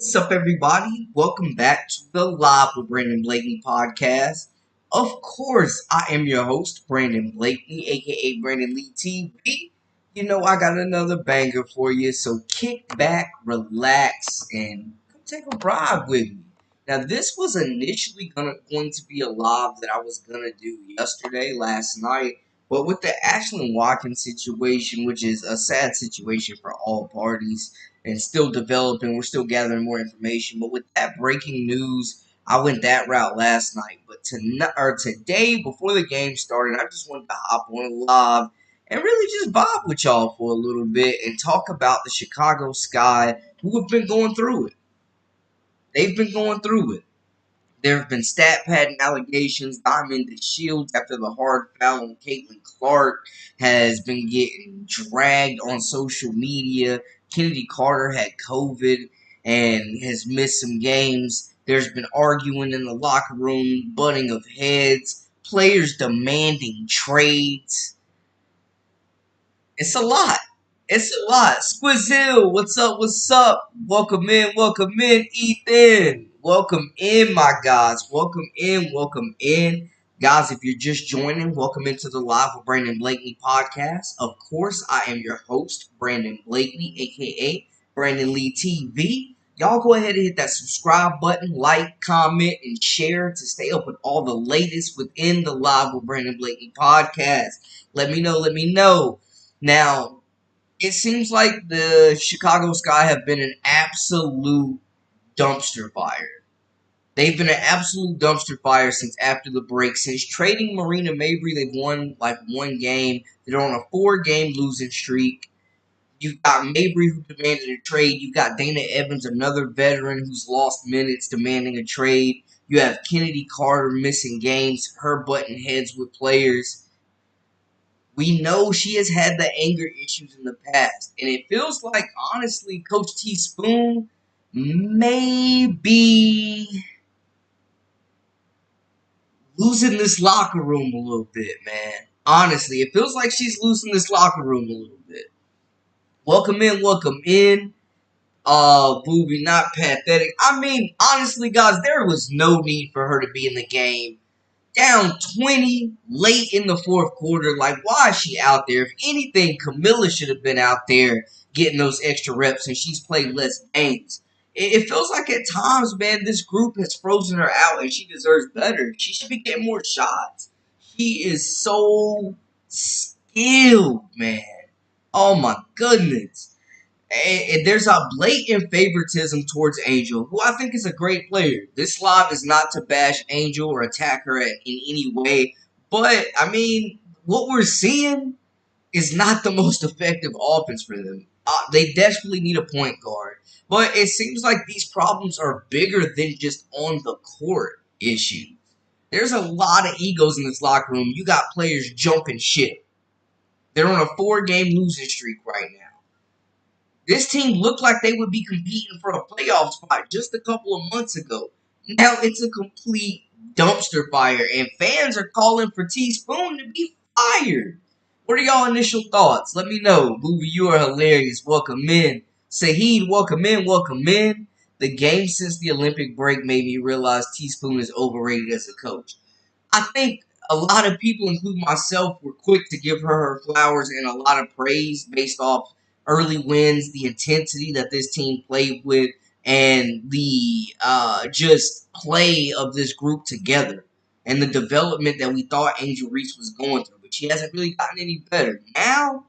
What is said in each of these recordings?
What's up, everybody? Welcome back to the Live with Brandon Blakeney podcast. Of course, I am your host, Brandon Blakeney, aka Brandon Lee TV. You know, I got another banger for you, so kick back, relax, and come take a ride with me. Now, this was initially going to be a live that I was gonna do last night, but with the Ashlyn Watkins situation, which is a sad situation for all parties and still developing. We're still gathering more information. But with that breaking news, I went that route last night. But today, before the game started, I just wanted to hop on live and really just vibe with y'all for a little bit and talk about the Chicago Sky, who have been going through it. They've been going through it. There have been stat padding allegations. Diamond Shields, after the hard foul on Caitlin Clark, has been getting dragged on social media. Kennedy Carter had COVID and has missed some games. There's been arguing in the locker room, butting of heads, players demanding trades. It's a lot. It's a lot. Squizzle, what's up? What's up? Welcome in, Ethan. Welcome in, my guys. Welcome in, welcome in. Guys, if you're just joining, welcome into the Live with Brandon Blakeney podcast. Of course, I am your host, Brandon Blakeney, aka Brandon Lee TV. Y'all go ahead and hit that subscribe button, like, comment, and share to stay up with all the latest within the Live with Brandon Blakeney podcast. Let me know. Now, it seems like the Chicago Sky have been an absolute dumpster fire. They've been an absolute dumpster fire since after the break. Since trading Marina Mabry, they've won like one game. They're on a 4-game losing streak. You've got Mabry, who demanded a trade. You've got Dana Evans, another veteran who's lost minutes, demanding a trade. You have Kennedy Carter missing games, her butting heads with players. We know she has had the anger issues in the past. And it feels like, honestly, Coach T. Spoon may be losing this locker room a little bit, man. Honestly, it feels like she's losing this locker room a little bit. Welcome in. Booby, not pathetic. I mean, honestly, guys, there was no need for her to be in the game. Down 20 late in the fourth quarter. Like, why is she out there? If anything, Camilla should have been out there getting those extra reps, and she's played less games. It feels like at times, man, this group has frozen her out, and she deserves better. She should be getting more shots. She is so skilled, man. Oh, my goodness. And there's a blatant favoritism towards Angel, who I think is a great player. This live is not to bash Angel or attack her in any way, but I mean, what we're seeing is not the most effective offense for them. They desperately need a point guard, but it seems like these problems are bigger than just on the court issues. There's a lot of egos in this locker room. You got players jumping ship. They're on a 4-game losing streak right now. This team looked like they would be competing for a playoff spot just a couple of months ago. Now it's a complete dumpster fire, and fans are calling for Teaspoon to be fired. What are y'all initial thoughts? Let me know. Movie, you are hilarious. Welcome in. Saheed, welcome in. The game since the Olympic break made me realize Teaspoon is overrated as a coach. I think a lot of people, including myself, were quick to give her flowers and a lot of praise based off early wins, the intensity that this team played with, and the just play of this group together, and the development that we thought Angel Reese was going through. But she hasn't really gotten any better. Now,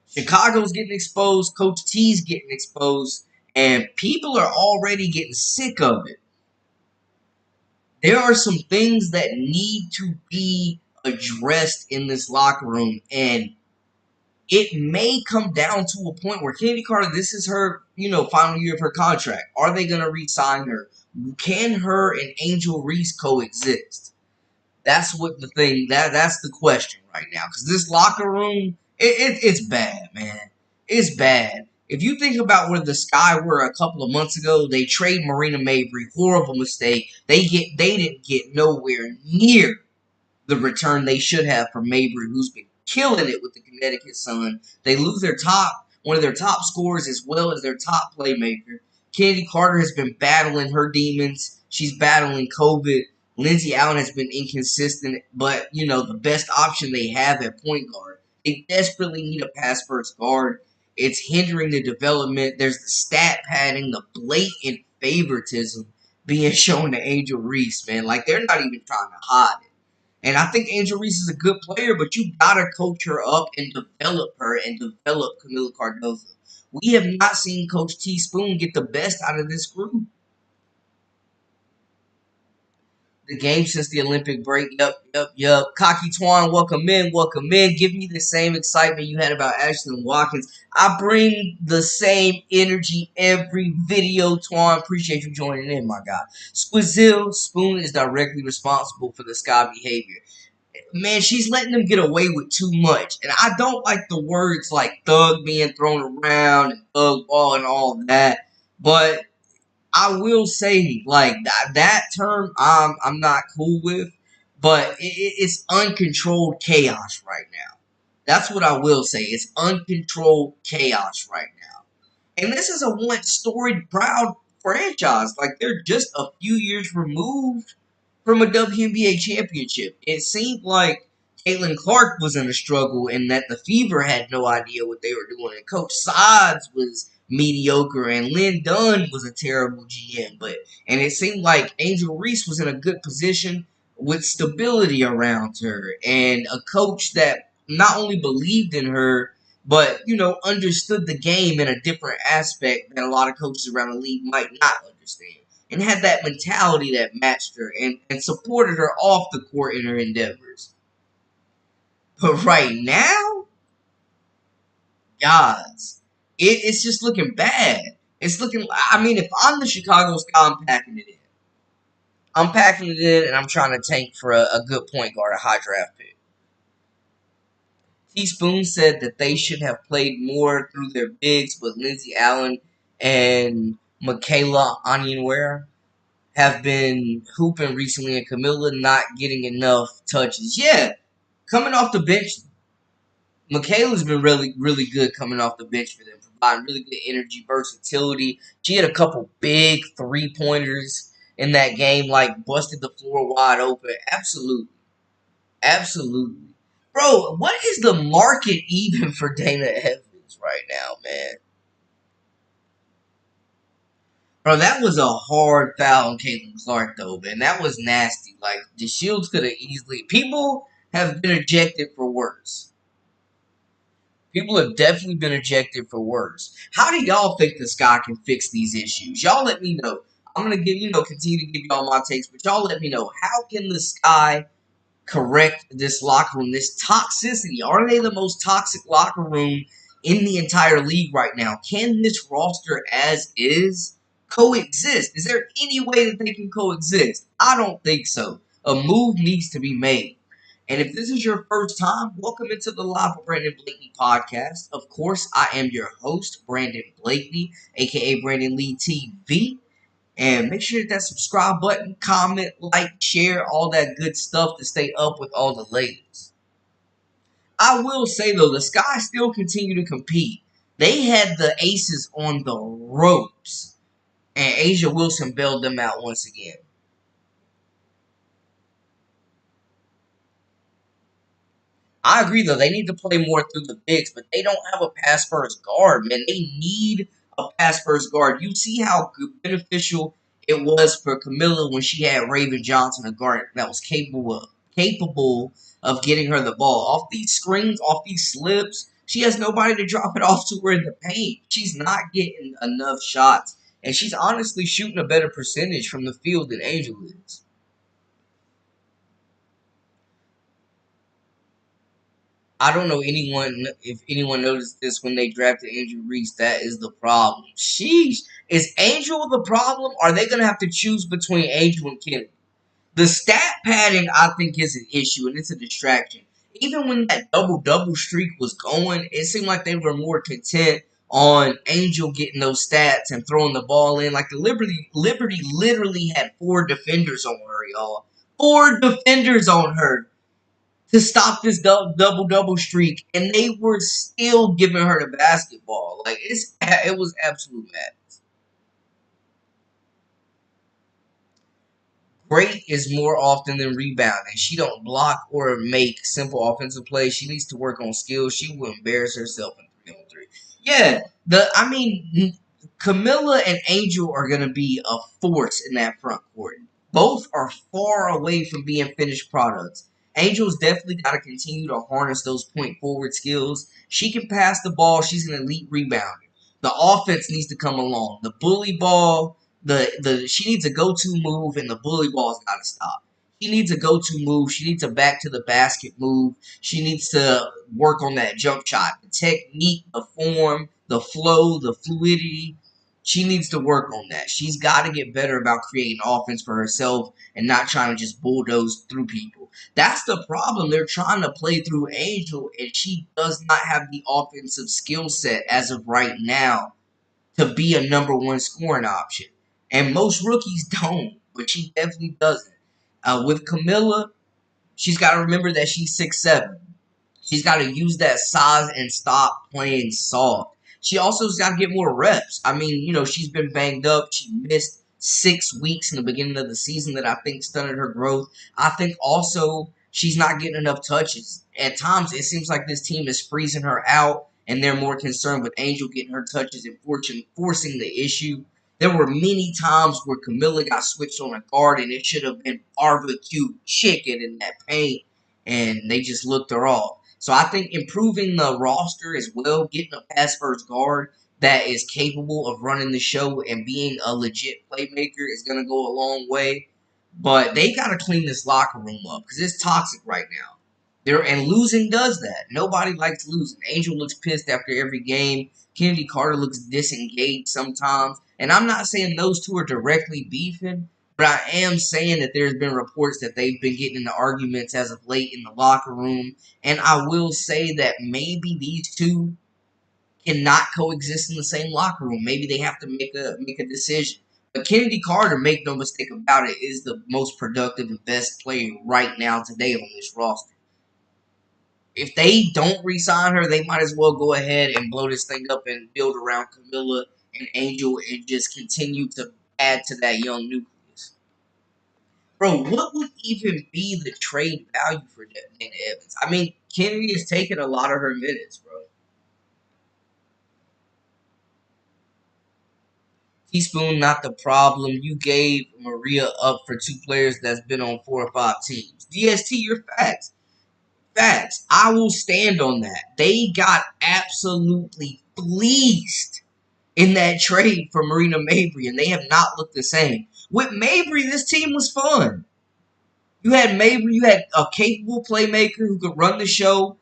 Chicago's getting exposed, Coach T's getting exposed, and people are already getting sick of it. There are some things that need to be addressed in this locker room, and it may come down to a point where Kennedy Carter, this is her, final year of her contract. Are they going to re-sign her? Can her and Angel Reese coexist? That's what the thing, that's the question right now. Because this locker room, it's bad, man. It's bad. If you think about where the Sky were a couple of months ago, they trade Marina Mabry, horrible mistake. They didn't get nowhere near the return they should have from Mabry, who's been killing it with the Connecticut Sun. They lose one of their top scorers as well as their top playmaker. Kennedy Carter has been battling her demons. She's battling COVID. Lindsey Allen has been inconsistent, but the best option they have at point guard. They desperately need a pass first guard. It's hindering the development. There's the stat padding, the blatant favoritism being shown to Angel Reese, man. Like, they're not even trying to hide it. And I think Angel Reese is a good player, but you gotta coach her up and develop her and develop Camila Cardozo. We have not seen Coach T Spoon get the best out of this group. The game since the Olympic break. Yup. Cocky Twan, welcome in, welcome in. Give me the same excitement you had about Ashton Watkins. I bring the same energy every video, Twan. Appreciate you joining in, my guy. Squizzle Spoon is directly responsible for the Sky behavior. Man, she's letting them get away with too much. And I don't like the words like thug being thrown around and thug ball and all that. But I will say, like, that term, I'm not cool with, but it's uncontrolled chaos right now. That's what I will say. It's uncontrolled chaos right now. And this is a once storied, proud franchise. Like, they're just a few years removed from a WNBA championship. It seemed like Caitlin Clark was in a struggle and that the Fever had no idea what they were doing. And Coach Sides was mediocre and Lynn Dunn was a terrible GM. And it seemed like Angel Reese was in a good position with stability around her and a coach that not only believed in her, but, understood the game in a different aspect that a lot of coaches around the league might not understand. And had that mentality that matched her and supported her off the court in her endeavors. But right now, guys, it's just looking bad. It's looking, I mean, if I'm the Chicago Sky, I'm packing it in. I'm packing it in, and I'm trying to tank for a good point guard, a high draft pick. Teaspoon said that they should have played more through their bigs, but Lindsey Allen and Michaela Onyenwere have been hooping recently, and Camilla not getting enough touches. Yeah, coming off the bench, Michaela's been really, really good coming off the bench for them, providing really good energy, versatility. She had a couple big three-pointers in that game, like busted the floor wide open. Absolutely. Absolutely. Bro, what is the market even for Dana Evans right now, man? Bro, that was a hard foul on Caitlin Clark, though, man. That was nasty. Like, the Shields could have easily... People have been ejected for worse. People have definitely been ejected for worse. How do y'all think the Sky can fix these issues? Y'all let me know. I'm going to give, continue to give y'all my takes, but y'all let me know. How can the Sky correct this locker room, this toxicity? Are they the most toxic locker room in the entire league right now? Can this roster as is coexist? Is there any way that they can coexist? I don't think so. A move needs to be made. And if this is your first time, welcome into the Live with Brandon Blakeney podcast. Of course, I am your host, Brandon Blakeney, aka Brandon Lee TV. And make sure to hit that subscribe button, comment, like, share, all that good stuff to stay up with all the latest. I will say, though, the Sky still continue to compete. They had the Aces on the ropes, and Asia Wilson bailed them out once again. I agree, though. They need to play more through the bigs, but they don't have a pass-first guard, man. They need a pass-first guard. You see how beneficial it was for Camilla when she had Raven Johnson, a guard that was capable of getting her the ball. Off these screens, off these slips, she has nobody to drop it off to her in the paint. She's not getting enough shots, and she's honestly shooting a better percentage from the field than Angel is. I don't know if anyone noticed this when they drafted Angel Reese. That is the problem. Sheesh. Is Angel the problem? Are they going to have to choose between Angel and Kennedy? The stat padding, I think, is an issue, and it's a distraction. Even when that double-double streak was going, it seemed like they were more content on Angel getting those stats and throwing the ball in. Like, the Liberty literally had 4 defenders on her, y'all. 4 defenders on her to stop this double streak, and they were still giving her the basketball. Like, it was absolute madness. Great is more often than rebounding. She don't block or make simple offensive plays. She needs to work on skills. She will embarrass herself in 3-on-3. Yeah, Camilla and Angel are gonna be a force in that front court. Both are far away from being finished products. Angel's definitely got to continue to harness those point forward skills. She can pass the ball. She's an elite rebounder. The offense needs to come along. The bully ball, she needs a go-to move, and the bully ball's got to stop. She needs a go-to move. She needs a back to the basket move. She needs to work on that jump shot, the technique, the form, the flow, the fluidity. She needs to work on that. She's got to get better about creating offense for herself and not trying to just bulldoze through people. That's the problem. They're trying to play through Angel, and she does not have the offensive skill set as of right now to be a number one scoring option. And most rookies don't, but she definitely doesn't. With Camilla, she's got to remember that she's 6'7". She's got to use that size and stop playing soft. She also's got to get more reps. I mean, she's been banged up. She missed 6 weeks in the beginning of the season that I think stunted her growth. I think also she's not getting enough touches. At times, it seems like this team is freezing her out, and they're more concerned with Angel getting her touches and forcing the issue. There were many times where Camilla got switched on a guard, and it should have been barbecue chicken in that paint, and they just looked her off. So I think improving the roster as well, getting a pass first guard that is capable of running the show and being a legit playmaker is going to go a long way. But they got to clean this locker room up because it's toxic right now. And losing does that. Nobody likes losing. Angel looks pissed after every game. Kennedy Carter looks disengaged sometimes. And I'm not saying those two are directly beefing, but I am saying that there's been reports that they've been getting into arguments as of late in the locker room. And I will say that maybe these two cannot coexist in the same locker room. Maybe they have to make a decision. But Kennedy Carter, make no mistake about it, is the most productive and best player right now today on this roster. If they don't re-sign her, they might as well go ahead and blow this thing up and build around Camilla and Angel and just continue to add to that young nucleus. Bro, what would even be the trade value for Dana Evans? I mean, Kennedy has taken a lot of her minutes, bro. Teaspoon, not the problem. You gave Maria up for two players that's been on 4 or 5 teams. DST, your facts. Facts. I will stand on that. They got absolutely fleeced in that trade for Marina Mabry, and they have not looked the same. With Mabry, this team was fun. You had Mabry, you had a capable playmaker who could run the show,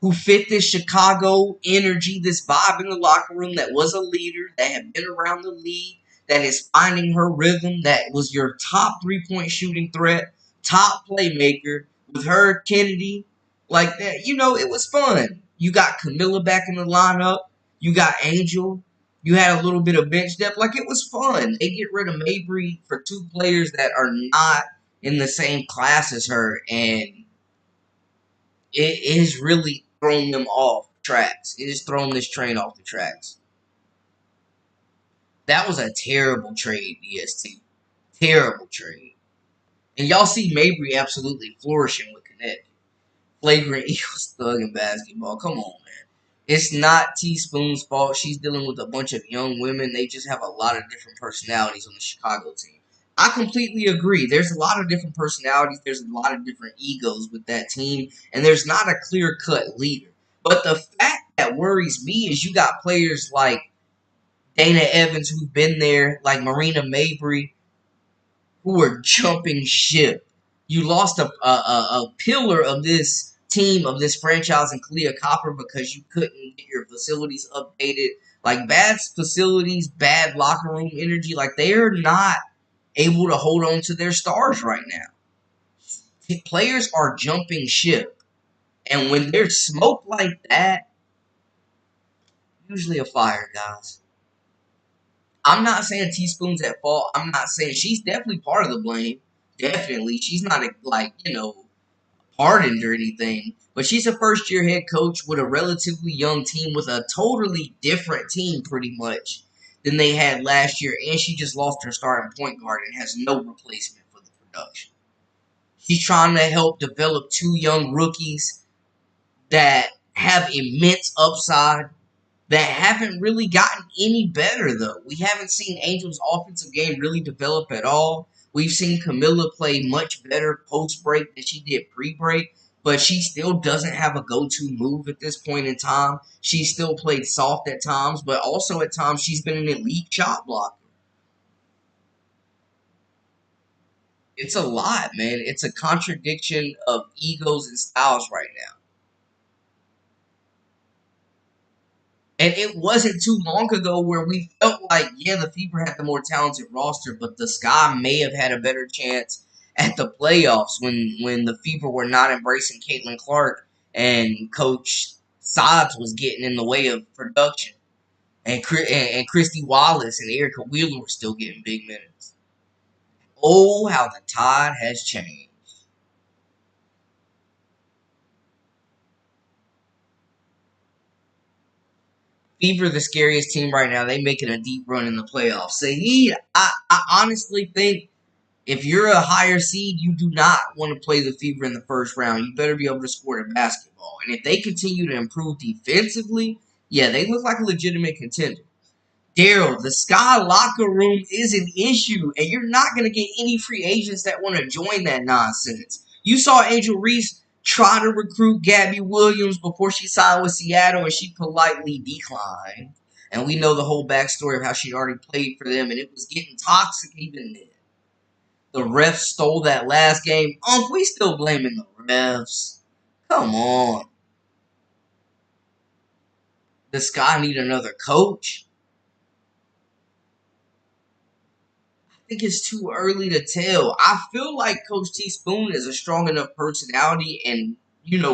who fit this Chicago energy, this vibe in the locker room, that was a leader, that had been around the league, that is finding her rhythm, that was your top 3-point shooting threat, top playmaker. With her, Kennedy, like that, it was fun. You got Camilla back in the lineup. You got Angel. You had a little bit of bench depth. Like, it was fun. They get rid of Mabry for two players that are not in the same class as her, and it has really thrown them off tracks. It has thrown this train off the tracks. That was a terrible trade, DST. Terrible trade. And y'all see Mabry absolutely flourishing with Connecticut. Flagrant Eagles thug in basketball. Come on, man. It's not Teaspoon's fault. She's dealing with a bunch of young women. They just have a lot of different personalities on the Chicago team. I completely agree. There's a lot of different personalities. There's a lot of different egos with that team. And there's not a clear-cut leader. But the fact that worries me is you got players like Dana Evans who've been there, like Marina Mabry, who are jumping ship. You lost a pillar of this team, of this franchise, in Kalia Copper because you couldn't get your facilities updated. Like, bad facilities, bad locker room energy. Like, they're not able to hold on to their stars right now. Players are jumping ship. And when there's smoke like that, usually a fire, guys. I'm not saying Teaspoon's at fault. I'm not saying she's definitely part of the blame. Definitely. She's not pardoned or anything. But she's a first-year head coach with a relatively young team, with a totally different team pretty much than they had last year. And she just lost her starting point guard and has no replacement for the production. She's trying to help develop two young rookies that have immense upside that haven't really gotten any better, though. We haven't seen Angel's offensive game really develop at all. We've seen Camilla play much better post-break than she did pre-break, but she still doesn't have a go-to move at this point in time. She still played soft at times, but also at times she's been an elite shot blocker. It's a lot, man. It's a contradiction of egos and styles right now. And it wasn't too long ago where we felt like, yeah, the Fever had the more talented roster, but the Sky may have had a better chance at the playoffs when the Fever were not embracing Caitlin Clark and Coach Sobs was getting in the way of production. And Christy Wallace and Erica Wheeler were still getting big minutes. Oh, how the tide has changed. Fever, the scariest team right now. They making a deep run in the playoffs. Saeed, I honestly think if you're a higher seed, you do not want to play the Fever in the first round. You better be able to score the basketball. And if they continue to improve defensively, yeah, they look like a legitimate contender. Daryl, the Sky locker room is an issue, and you're not going to get any free agents that want to join that nonsense. You saw Angel Reese try to recruit Gabby Williams before she signed with Seattle, and she politely declined. And we know the whole backstory of how she already played for them, and it was getting toxic even then. The refs stole that last game. We still blaming the refs. Come on. The Sky need another coach. I think it's too early to tell. I feel like Coach T Spoon is a strong enough personality and,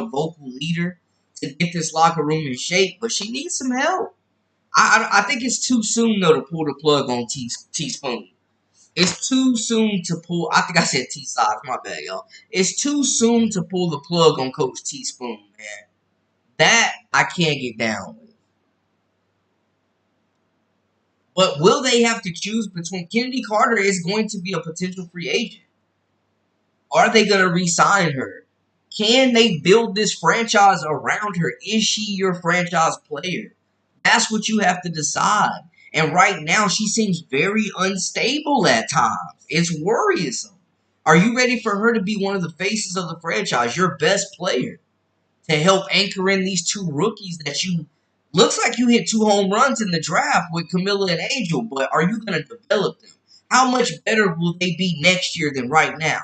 vocal leader to get this locker room in shape, but she needs some help. I think it's too soon, though, to pull the plug on T Spoon. It's too soon to pull. I think I said T Size. My bad, y'all. It's too soon to pull the plug on Coach T Spoon, man. That I can't get down with. But will they have to choose between Chennedy Carter is going to be a potential free agent? Are they going to re-sign her? Can they build this franchise around her? Is she your franchise player? That's what you have to decide. And right now, she seems very unstable at times. It's worrisome. Are you ready for her to be one of the faces of the franchise, your best player, to help anchor in these two rookies that you looks like you hit 2 home runs in the draft with Camilla and Angel, but are you going to develop them? How much better will they be next year than right now?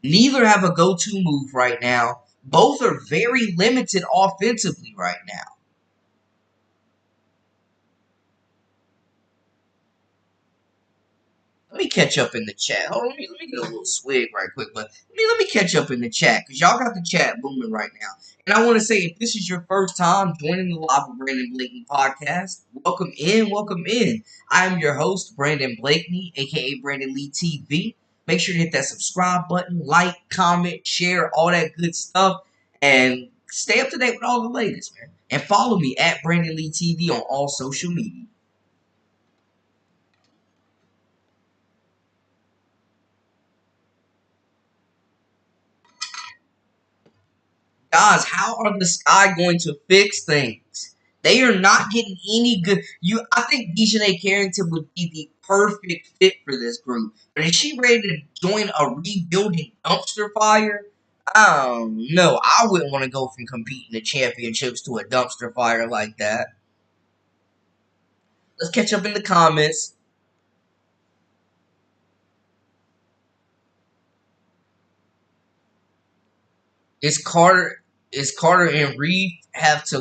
Neither have a go-to move right now. Both are very limited offensively right now. Let me catch up in the chat. Hold on, let me get a little swig right quick, but let me catch up in the chat because y'all got the chat booming right now. And I want to say, if this is your first time joining the Live with Brandon Blakeney podcast, welcome in, welcome in. I am your host, Brandon Blakeney, aka Brandon Lee TV. Make sure to hit that subscribe button, like, comment, share, all that good stuff, and stay up to date with all the latest, man. And follow me at Brandon Lee TV on all social media. Guys, how are the Sky going to fix things? They are not getting any good. I think Dejanay Carrington would be the perfect fit for this group. But is she ready to join a rebuilding dumpster fire? I don't know. I wouldn't want to go from competing the championships to a dumpster fire like that. Let's catch up in the comments. Is Carter and Reese have to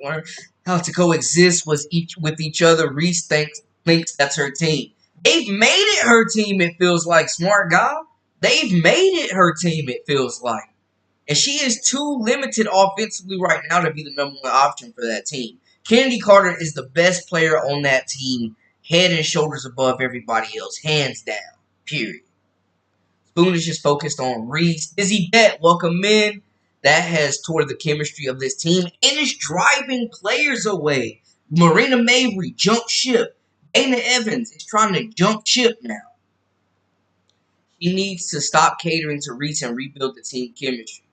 learn how to coexist with each other. Reese thinks that's her team. They've made it her team, it feels like, smart guy. They've made it her team, it feels like. And she is too limited offensively right now to be the number one option for that team. Chennedy Carter is the best player on that team, head and shoulders above everybody else, hands down, period. Spoon is just focused on Reese. Dizzy Bet, welcome in. That has toward the chemistry of this team and is driving players away. Marina Mabry, jump ship. Dana Evans is trying to jump ship now. He needs to stop catering to Reese and rebuild the team chemistry.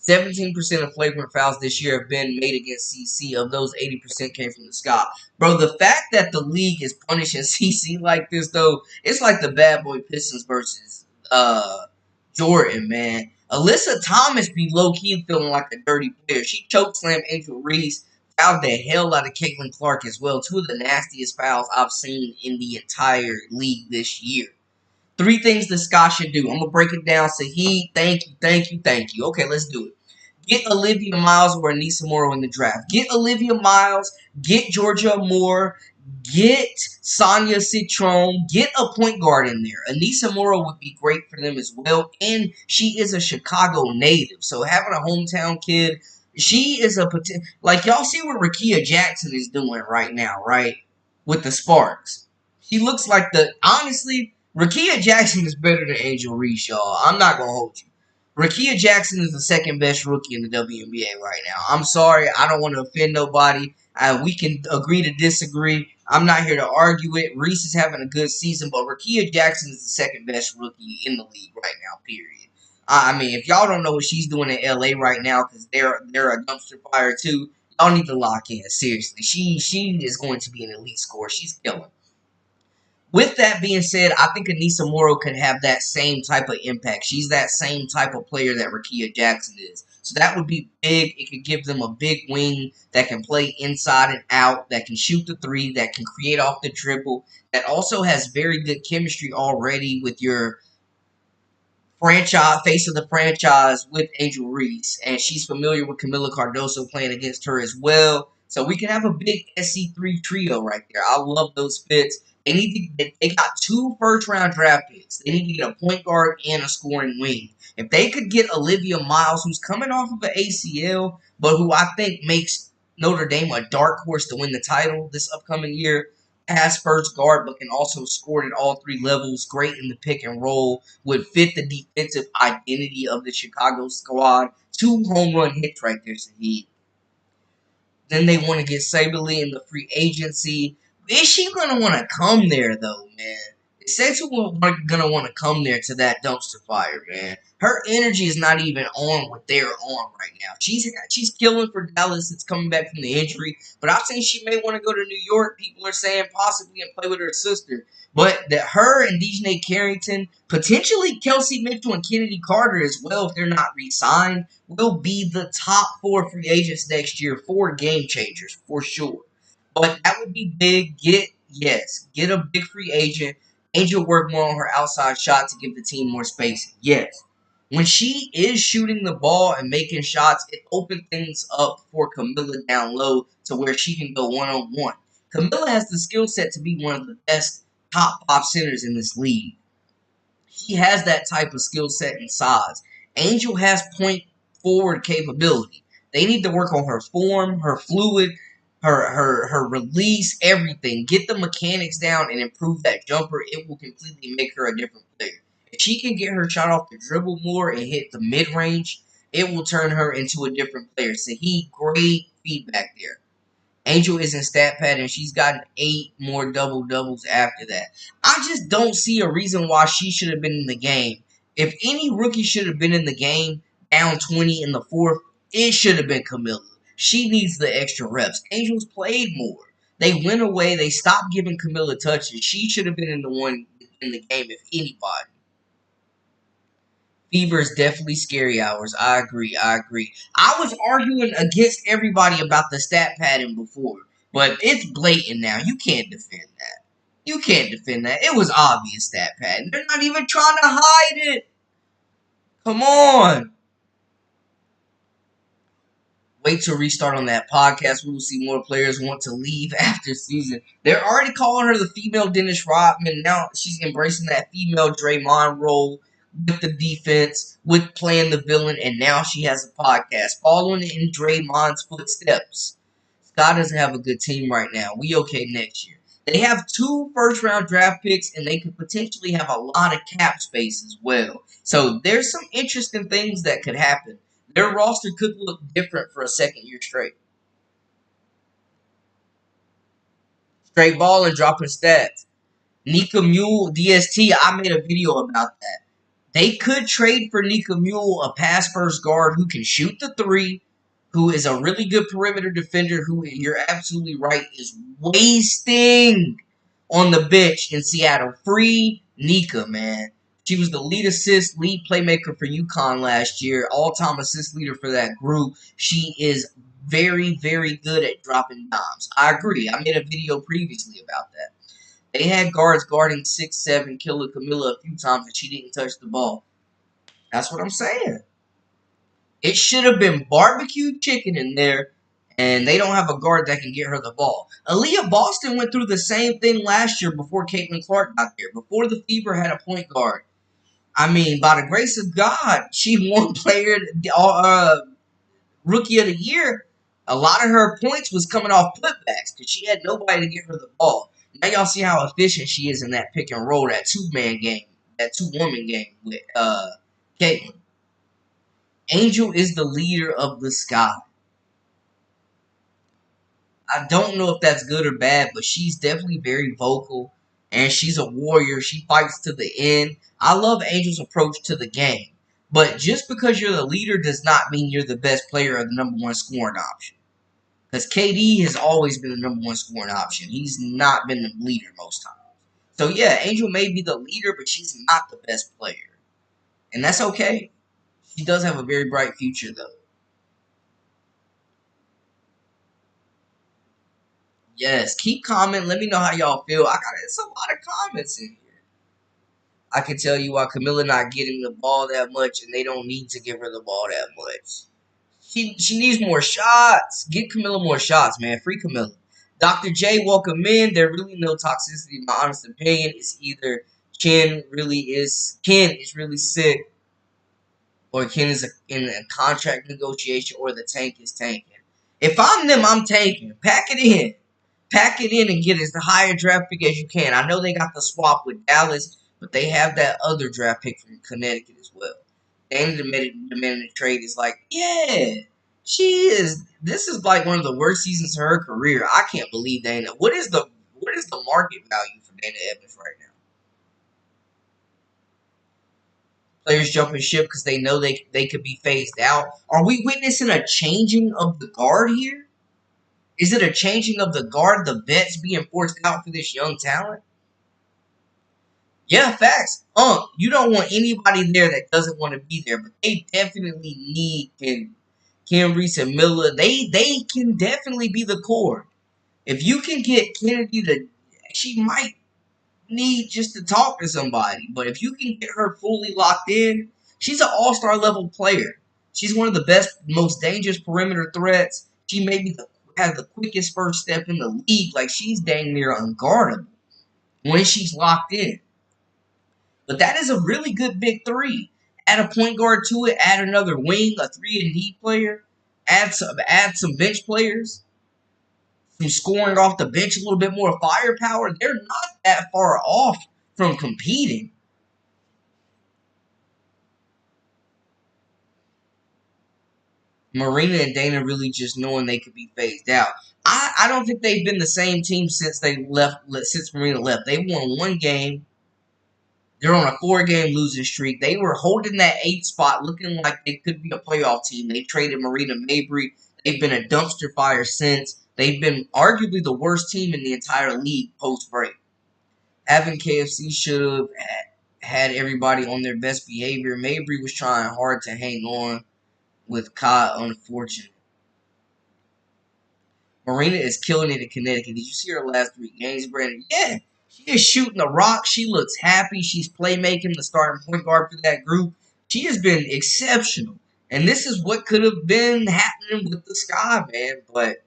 17% of flagrant fouls this year have been made against CC. Of those, 80% came from the sky. Bro, the fact that the league is punishing CC like this, though, it's like the bad boy Pistons versus Jordan, man. Alyssa Thomas be low-key feeling like a dirty player. She chokeslammed Angel Reese, fouled the hell out of Caitlin Clark as well. Two of the nastiest fouls I've seen in the entire league this year. 3 things the Sky should do. I'm going to break it down. Saheed, thank you, thank you, thank you. Okay, let's do it. Get Olivia Miles or Anissa Morrow in the draft. Get Olivia Miles. Get Georgia Moore. Get Sonia Citron. Get a point guard in there. Anissa Morrow would be great for them as well. And she is a Chicago native. So having a hometown kid, she is a potential. Like, y'all see what Rakia Jackson is doing right now, right? With the Sparks. She looks like honestly, Rakia Jackson is better than Angel Reese, y'all. I'm not going to hold you. Rakia Jackson is the second best rookie in the WNBA right now. I'm sorry. I don't want to offend nobody. We can agree to disagree. I'm not here to argue it. Reese is having a good season, but Rakia Jackson is the second best rookie in the league right now, period. I mean, if y'all don't know what she's doing in LA right now, because they're a dumpster fire too, y'all need to lock in. Seriously. She is going to be an elite scorer. She's killing. With that being said, I think Anissa Morrow could have that same type of impact. She's that same type of player that Rakia Jackson is. So that would be big. It could give them a big wing that can play inside and out, that can shoot the 3, that can create off the dribble, that also has very good chemistry already with your franchise face of the franchise with Angel Reese, and she's familiar with Camila Cardoso playing against her as well. So we can have a big SC3 trio right there. I love those fits. They got 2 first-round draft picks. They need to get a point guard and a scoring wing. If they could get Olivia Miles, who's coming off of an ACL, but who I think makes Notre Dame a dark horse to win the title this upcoming year, pass first guard, but can also score at all 3 levels, great in the pick and roll, would fit the defensive identity of the Chicago squad. 2 home run hits right there, Saheed. Then they want to get Sabre Lee in the free agency. Is she going to want to come there, though, man? It says she's going to want to come there to that dumpster fire, man. Her energy is not even on what they're on right now. She's killing for Dallas. It's coming back from the injury. But I've seen she may want to go to New York. People are saying possibly and play with her sister. But that her and Dejanay Carrington, potentially Kelsey Mitchell and Kennedy Carter as well, if they're not re-signed, will be the top 4 free agents next year, 4 game changers for sure. But that would be big. Get a big free agent. Angel work more on her outside shot to give the team more space. Yes. When she is shooting the ball and making shots, it opens things up for Camilla down low to where she can go one-on-one. Camilla has the skill set to be one of the best top 5 centers in this league. He has that type of skill set and size. Angel has point forward capability. They need to work on her form, her fluid, her release, everything. Get the mechanics down and improve that jumper. It will completely make her a different player. If she can get her shot off the dribble more and hit the mid-range, it will turn her into a different player. So great feedback there. Angel is in stat pad, and she's gotten 8 more double-doubles after that. I just don't see a reason why she should have been in the game. If any rookie should have been in the game, down 20 in the 4th, it should have been Camilla. She needs the extra reps. Angel's played more. They went away. They stopped giving Camilla touches. She should have been in the game, if anybody. Fever is definitely scary hours. I agree. I was arguing against everybody about the stat padding before, but it's blatant now. You can't defend that. You can't defend that. It was obvious stat padding. They're not even trying to hide it. Come on. Wait to restart on that podcast. We will see more players want to leave after season. They're already calling her the female Dennis Rodman. Now she's embracing that female Draymond role with the defense, with playing the villain, and now she has a podcast following in Draymond's footsteps. Scott doesn't have a good team right now. We okay next year. They have 2 first-round draft picks, and they could potentially have a lot of cap space as well. So there's some interesting things that could happen. Their roster could look different for a second year straight. Straight ball and dropping stats. Nika Mule, DST, I made a video about that. They could trade for Nika Mule, a pass first guard who can shoot the three, who is a really good perimeter defender, who, you're absolutely right, is wasting on the bench in Seattle. Free Nika, man. She was the lead assist, lead playmaker for UConn last year, all-time assist leader for that group. She is very, very good at dropping dimes. I agree. I made a video previously about that. They had guards guarding 6'7", Killer Camilla a few times, and she didn't touch the ball. That's what I'm saying. It should have been barbecue chicken in there, and they don't have a guard that can get her the ball. Aaliyah Boston went through the same thing last year before Caitlin Clark got there, before the Fever had a point guard. I mean, by the grace of God, she won Rookie of the Year. A lot of her points was coming off putbacks because she had nobody to get her the ball. Now y'all see how efficient she is in that pick and roll, that two-man game, that two-woman game with Caitlin. Angel is the leader of the sky. I don't know if that's good or bad, but she's definitely very vocal, and she's a warrior. She fights to the end. I love Angel's approach to the game, but just because you're the leader does not mean you're the best player or the number one scoring option. Because KD has always been the number one scoring option. He's not been the leader most times. So yeah, Angel may be the leader, but she's not the best player, and that's okay. She does have a very bright future, though. Yes, keep commenting. Let me know how y'all feel. It's a lot of comments in here. I can tell you why Camilla not getting the ball that much, and they don't need to give her the ball that much. She needs more shots. Get Camilla more shots, man. Free Camilla. Dr. J, welcome in. There really no toxicity, in my honest opinion. It's either Ken is really sick, or Ken is in a contract negotiation, or the tank is tanking. If I'm them, I'm tanking. Pack it in. Pack it in and get as high a draft pick as you can. I know they got the swap with Dallas, but they have that other draft pick from Connecticut as well. Dana demanded a trade is like, yeah, she is. This is like one of the worst seasons of her career. I can't believe Dana. What is the market value for Dana Evans right now? Players jumping ship because they know they could be phased out. Are we witnessing a changing of the guard here? Is it a changing of the guard, the vets being forced out for this young talent? Yeah, facts. You don't want anybody there that doesn't want to be there, but they definitely need Kim, Reese, and Miller. They can definitely be the core. If you can get Kennedy she might need just to talk to somebody, but if you can get her fully locked in, she's an all-star level player. She's one of the best, most dangerous perimeter threats. She maybe has the quickest first step in the league. Like, she's dang near unguardable when she's locked in. But that is a really good big three. Add a point guard to it. Add another wing, a 3-and-D player. Add some bench players. Some scoring off the bench, a little bit more firepower. They're not that far off from competing. Marina and Dana really just knowing they could be phased out. I don't think they've been the same team since they left. Since Marina left, they won one game. They're on a 4-game losing streak. They were holding that 8th spot, looking like they could be a playoff team. They traded Marina Mabry. They've been a dumpster fire since. They've been arguably the worst team in the entire league post-break. Having KFC should have had everybody on their best behavior. Mabry was trying hard to hang on with Kai, unfortunate. Marina is killing it in Connecticut. Did you see her last 3 games, Brandon? Yeah. She is shooting the rock. She looks happy. She's playmaking, the starting point guard for that group. She has been exceptional. And this is what could have been happening with the Sky, man. But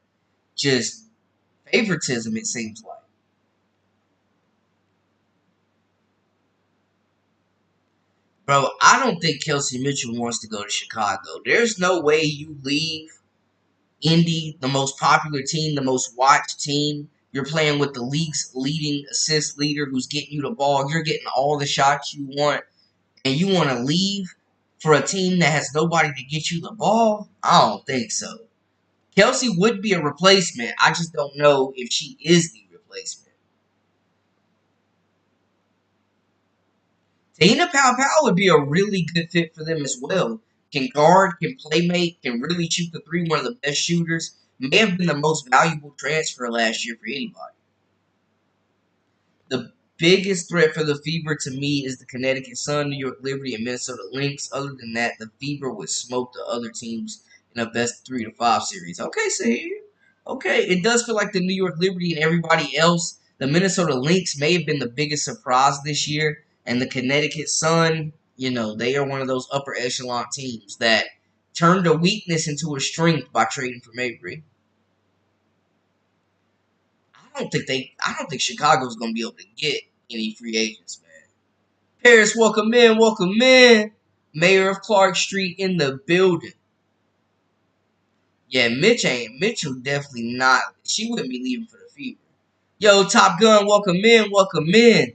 just favoritism, it seems like. Bro, I don't think Kelsey Mitchell wants to go to Chicago. There's no way you leave Indy, the most popular team, the most watched team. You're playing with the league's leading assist leader who's getting you the ball. You're getting all the shots you want, and you want to leave for a team that has nobody to get you the ball? I don't think so. Kelsey would be a replacement. I just don't know if she is the replacement. Dana Pow Pow would be a really good fit for them as well. Can guard, can playmate, can really shoot the three, one of the best shooters. May have been the most valuable transfer last year for anybody. The biggest threat for the Fever to me is the Connecticut Sun, New York Liberty, and Minnesota Lynx. Other than that, the Fever would smoke the other teams in a best 3 to 5 series. Okay, see, okay, it does feel like the New York Liberty and everybody else. The Minnesota Lynx may have been the biggest surprise this year, and the Connecticut Sun, they are one of those upper echelon teams that turned a weakness into a strength by trading for Mabry. I don't think Chicago's gonna be able to get any free agents, man. Paris, welcome in, welcome in. Mayor of Clark Street in the building. Yeah, Mitchell definitely not. She wouldn't be leaving for the Fever. Yo, Top Gun, welcome in, welcome in.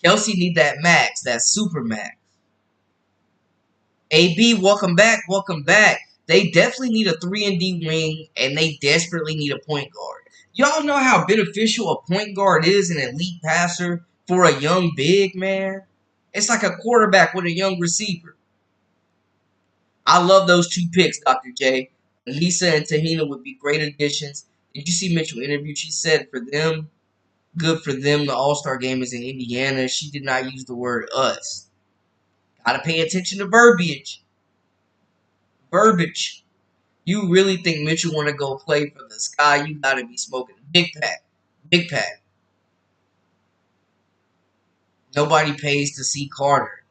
Kelsey need that max, that super max. AB, welcome back, welcome back. They definitely need a 3-and-D wing, and they desperately need a point guard. Y'all know how beneficial a point guard is, an elite passer, for a young big, man? It's like a quarterback with a young receiver. I love those two picks, Dr. J. Lisa and Tahina would be great additions. Did you see Mitchell interview? She said for them, good for them, the All-Star game is in Indiana. She did not use the word us. Gotta pay attention to verbiage. Verbiage. You really think Mitchell want to go play for the Sky? You gotta be smoking big pack, big pack. Nobody pays to see Carter.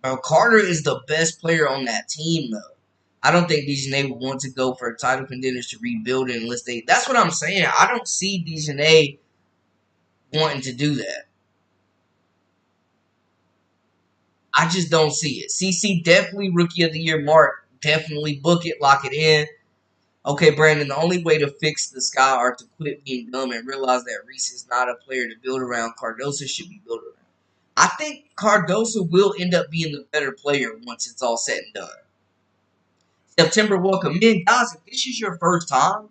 Bro, Carter is the best player on that team, though. I don't think Dejanay would want to go for title contenders to rebuild it unless they. That's what I'm saying. I don't see Dejanay wanting to do that. I just don't see it. CC definitely rookie of the year mark. Definitely book it, lock it in. Okay, Brandon, the only way to fix the Sky are to quit being dumb and realize that Reese is not a player to build around. Cardoso should be built around. I think Cardoso will end up being the better player once it's all said and done. September, welcome in. Guys, if this is your first time,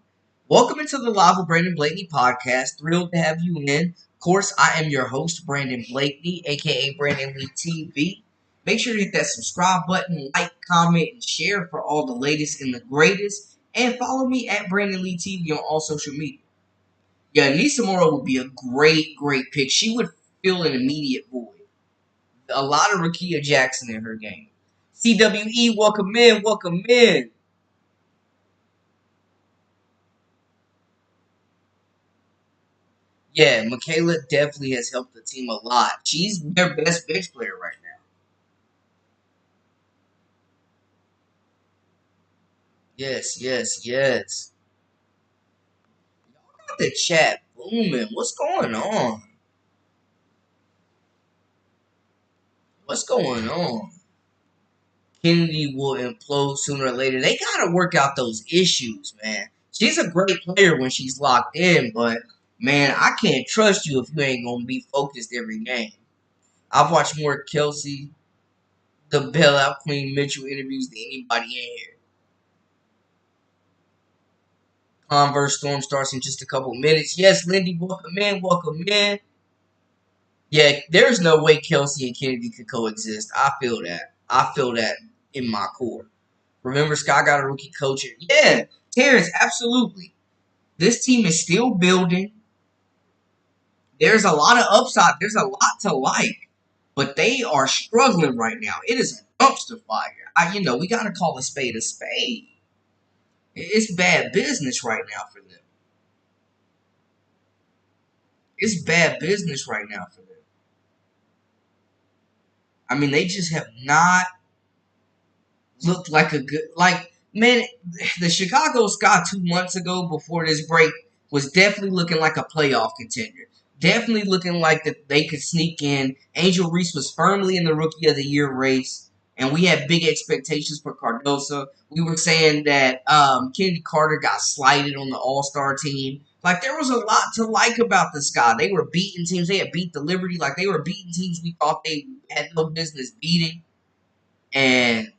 welcome into the Live with Brandon Blakeney podcast. Thrilled to have you in. Of course, I am your host, Brandon Blakeney, a.k.a. Brandon Lee TV. Make sure to hit that subscribe button, like, comment, and share for all the latest and the greatest. And follow me at Brandon Lee TV on all social media. Yeah, Nisa Moro would be a great, great pick. She would fill an immediate void. A lot of Rakia Jackson in her game. CWE, welcome in, welcome in. Yeah, Michaela definitely has helped the team a lot. She's their best bench player right now. Yes, yes, yes. Got the chat booming. What's going on? What's going on? Kennedy will implode sooner or later. They gotta work out those issues, man. She's a great player when she's locked in, but man, I can't trust you if you ain't gonna be focused every game. I've watched more Kelsey, the bailout Queen Mitchell interviews than anybody in here. Converse Storm starts in just a couple minutes. Yes, Lindy, welcome in, welcome in. Yeah, there's no way Kelsey and Kennedy could coexist. I feel that. I feel that in my core. Remember, Scott got a rookie coach. Yeah, Terrence, absolutely. This team is still building. There's a lot of upside. There's a lot to like. But they are struggling right now. It is a dumpster fire. We got to call a spade a spade. It's bad business right now for them. It's bad business right now for them. I mean, they just have not looked like a good man. The Chicago Sky 2 months ago, before this break, was definitely looking like a playoff contender. Definitely looking like that they could sneak in. Angel Reese was firmly in the Rookie of the Year race, and we had big expectations for Cardoso. We were saying that Kennedy Carter got slighted on the All-Star team. Like, there was a lot to like about the Sky. They were beating teams. They had beat the Liberty. Like, they were beating teams we thought they had no business beating. And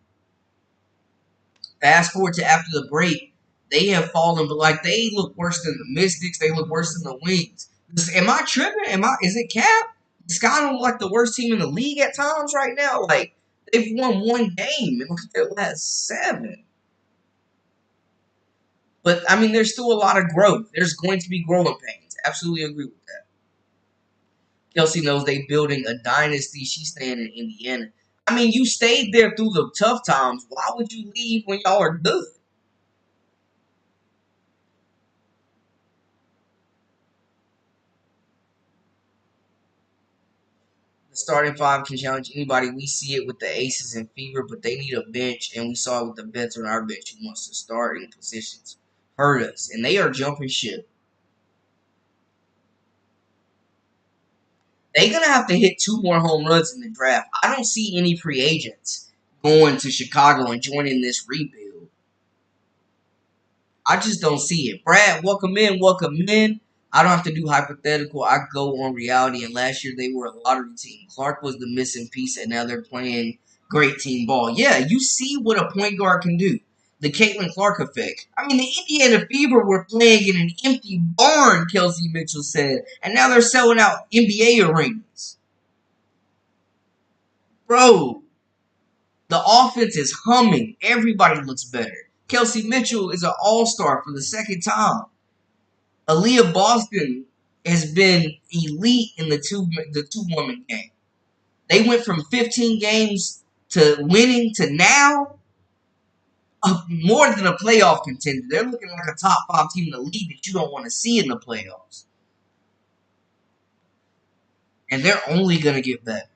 fast forward to after the break, They have fallen, but like they look worse than the Mystics. They look worse than the Wings. Am I tripping? Is it Cap? The Sky don't look like the worst team in the league at times right now. Like they've won one game and look at their last 7. But I mean, there's still a lot of growth. There's going to be growing pains. Absolutely agree with that. Kelsey knows they building a dynasty. She's staying in Indiana. I mean, you stayed there through the tough times. Why would you leave when y'all are good? The starting 5 can challenge anybody. We see it with the Aces and Fever, but they need a bench, and we saw it with the vets on our bench who wants to start in positions. Hurt us, and they are jumping ship. They're going to have to hit 2 more home runs in the draft. I don't see any free agents going to Chicago and joining this rebuild. I just don't see it. Brad, welcome in, welcome in. I don't have to do hypothetical. I go on reality. And last year they were a lottery team. Clark was the missing piece, and now they're playing great team ball. Yeah, you see what a point guard can do. The Caitlin Clark effect. I mean, the Indiana Fever were playing in an empty barn, Kelsey Mitchell said. And now they're selling out NBA arenas. Bro, the offense is humming. Everybody looks better. Kelsey Mitchell is an all-star for the second time. Aaliyah Boston has been elite in the two-woman game. They went from 15 games to winning to now more than a playoff contender. They're looking like a top 5 team in the league that you don't want to see in the playoffs. And they're only going to get better.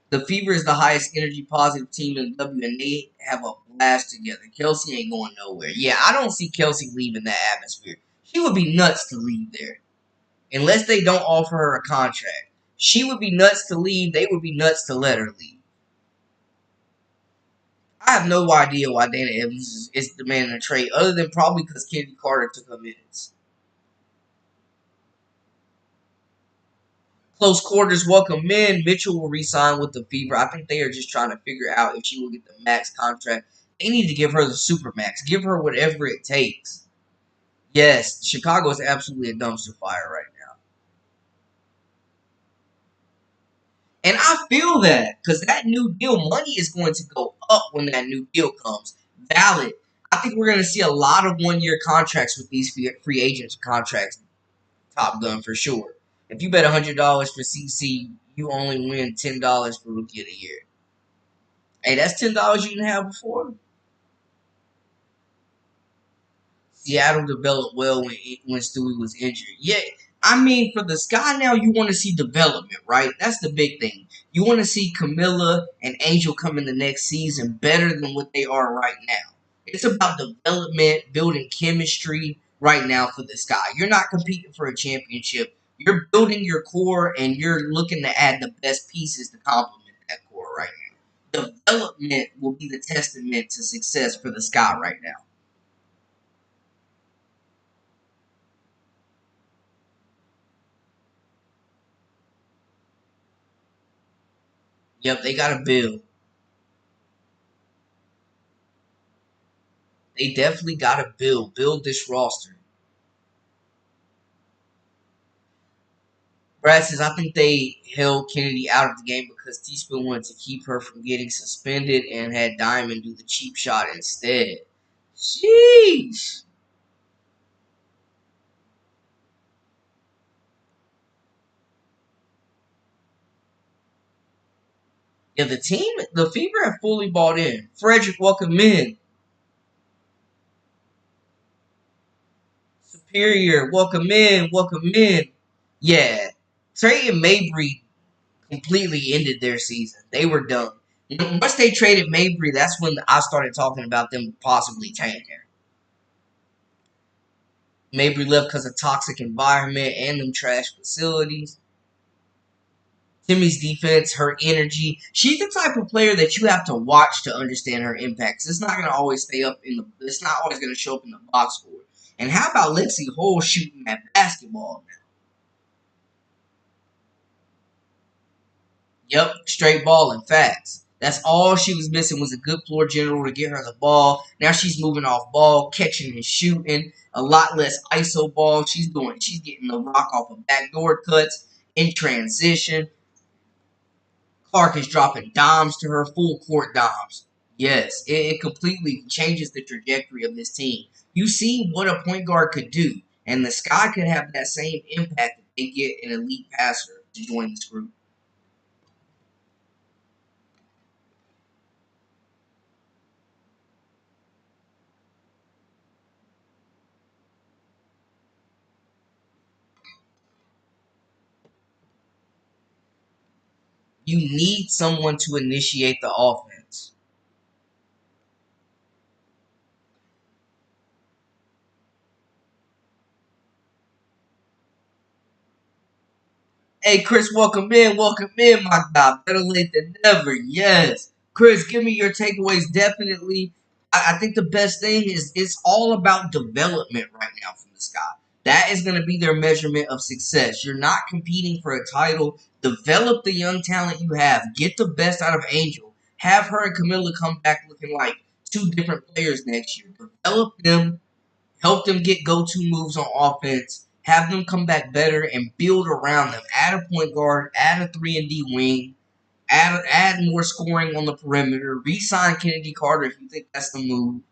The Fever is the highest energy positive team in the W, and they have a blast together. Kelsey ain't going nowhere. Yeah, I don't see Kelsey leaving that atmosphere. She would be nuts to leave there. Unless they don't offer her a contract. She would be nuts to leave. They would be nuts to let her leave. I have no idea why Dana Evans is demanding a trade, other than probably because Kennedy Carter took her minutes. Close quarters, welcome in. Mitchell will re-sign with the Fever. I think they are just trying to figure out if she will get the max contract. They need to give her the super max. Give her whatever it takes. Yes, Chicago is absolutely a dumpster fire right now. And I feel that because that new deal money is going to go up when that new deal comes. Valid. I think we're going to see a lot of one-year contracts with these free agents contracts. Top Gun for sure. If you bet $100 for CC, you only win $10 for Rookie of the Year. Hey, that's $10 you didn't have before. Seattle developed well when Stewie was injured. Yeah, I mean, for the Sky now, you want to see development, right? That's the big thing. You want to see Camilla and Angel come in the next season better than what they are right now. It's about development, building chemistry right now for the Sky. You're not competing for a championship. You're building your core, and you're looking to add the best pieces to complement that core right now. Development will be the testament to success for the Sky right now. Yep, they got to build. They definitely got to build this roster. Brad says, I think they held Chennedy out of the game because Teaspoon wanted to keep her from getting suspended and had Diamond do the cheap shot instead. Sheesh. Yeah, the Fever have fully bought in. Frederick, welcome in. Superior, welcome in, welcome in. Yeah, Trey and Mabry completely ended their season. They were done. Once they traded Mabry, that's when I started talking about them possibly tanking. Mabry left because of toxic environment and them trash facilities. Timmy's defense, her energy. She's the type of player that you have to watch to understand her impacts. It's not going to always stay up in the. It's not always going to show up in the box score. And how about Lexi Hole shooting that basketball now? Yep, straight balling, facts. That's all she was missing was a good floor general to get her the ball. Now she's moving off ball, catching and shooting. A lot less ISO ball. She's getting the rock off of backdoor cuts in transition. Clark is dropping dimes to her, full court dimes. Yes, it completely changes the trajectory of this team. You see what a point guard could do, and the Sky could have that same impact if they get an elite passer to join this group. You need someone to initiate the offense. Hey, Chris, welcome in, my guy. Better late than never. Yes, Chris, give me your takeaways. Definitely, I think the best thing is it's all about development right now from the Sky. That is going to be their measurement of success. You're not competing for a title. Develop the young talent you have. Get the best out of Angel. Have her and Camilla come back looking like two different players next year. Develop them. Help them get go-to moves on offense. Have them come back better and build around them. Add a point guard. Add a 3-and-D wing. Add more scoring on the perimeter. Re-sign Kennedy Carter if you think that's the move.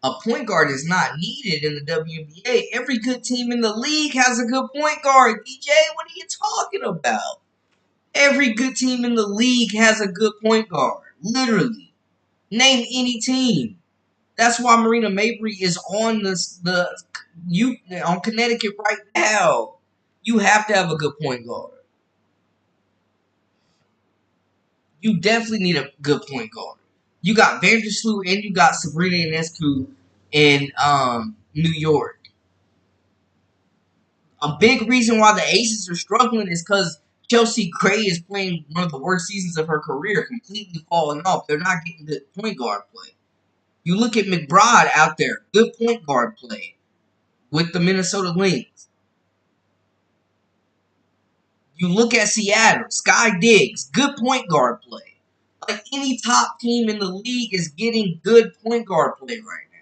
A point guard is not needed in the WNBA. Every good team in the league has a good point guard. DJ, what are you talking about? Every good team in the league has a good point guard. Literally. Name any team. That's why Marina Mabrey is on on Connecticut right now. You have to have a good point guard. You definitely need a good point guard. You got Vandersloot and you got Sabrina Ionescu in New York. A big reason why the Aces are struggling is because Chelsea Gray is playing one of the worst seasons of her career, completely falling off. They're not getting good point guard play. You look at McBride out there, good point guard play with the Minnesota Lynx. You look at Seattle, Sky Diggs, good point guard play. Like any top team in the league is getting good point guard play right now.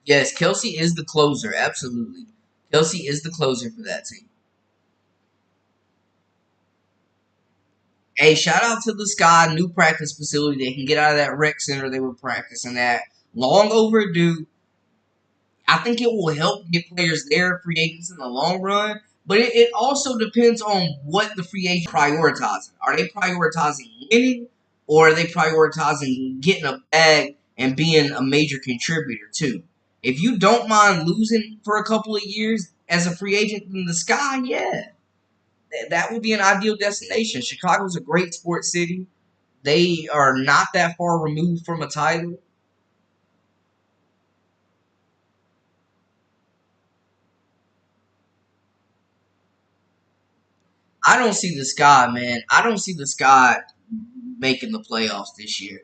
Yes, Kelsey is the closer, absolutely. Kelsey is the closer for that team. Hey, shout out to the Sky, new practice facility. They can get out of that rec center they were practicing at. Long overdue. I think it will help get players there, free agents in the long run. But it also depends on what the free agent prioritizing. Are they prioritizing winning, or are they prioritizing getting a bag and being a major contributor too? If you don't mind losing for a couple of years as a free agent in the Sky, yeah, that would be an ideal destination. Chicago's a great sports city. They are not that far removed from a title. I don't see the Sky, man. I don't see the Sky making the playoffs this year.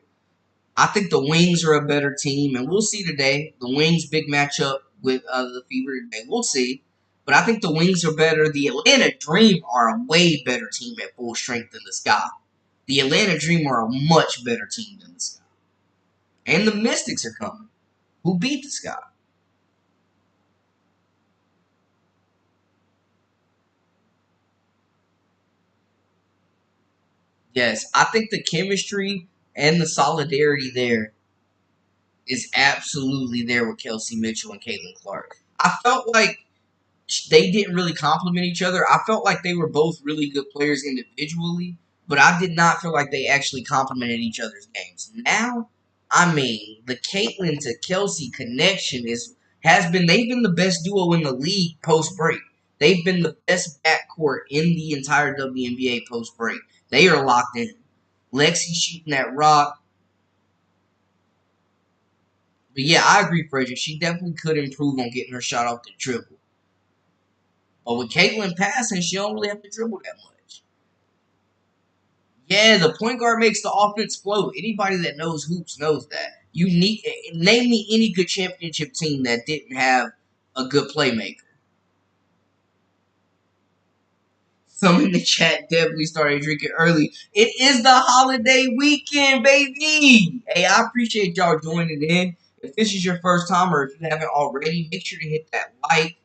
I think the Wings are a better team, and we'll see today. The Wings big matchup with the Fever today. We'll see. But I think the Wings are better. The Atlanta Dream are a way better team at full strength than the Sky. The Atlanta Dream are a much better team than the Sky. And the Mystics are coming. Who beat the Sky? Yes, I think the chemistry and the solidarity there is absolutely there with Kelsey Mitchell and Caitlin Clark. I felt like they didn't really complement each other. I felt like they were both really good players individually, but I did not feel like they actually complemented each other's games. Now, I mean, the Caitlin to Kelsey connection has been they've been the best duo in the league post break. They've been the best backcourt in the entire WNBA post break. They are locked in. Lexi shooting that rock. But yeah, I agree, Frederick. She definitely could improve on getting her shot off the dribble. But with Caitlin passing, she don't really have to dribble that much. Yeah, the point guard makes the offense flow. Anybody that knows hoops knows that. You need name me any good championship team that didn't have a good playmaker. Some in the chat definitely started drinking early. It is the holiday weekend, baby. Hey, I appreciate y'all joining in. If this is your first time or if you haven't already, make sure to hit that like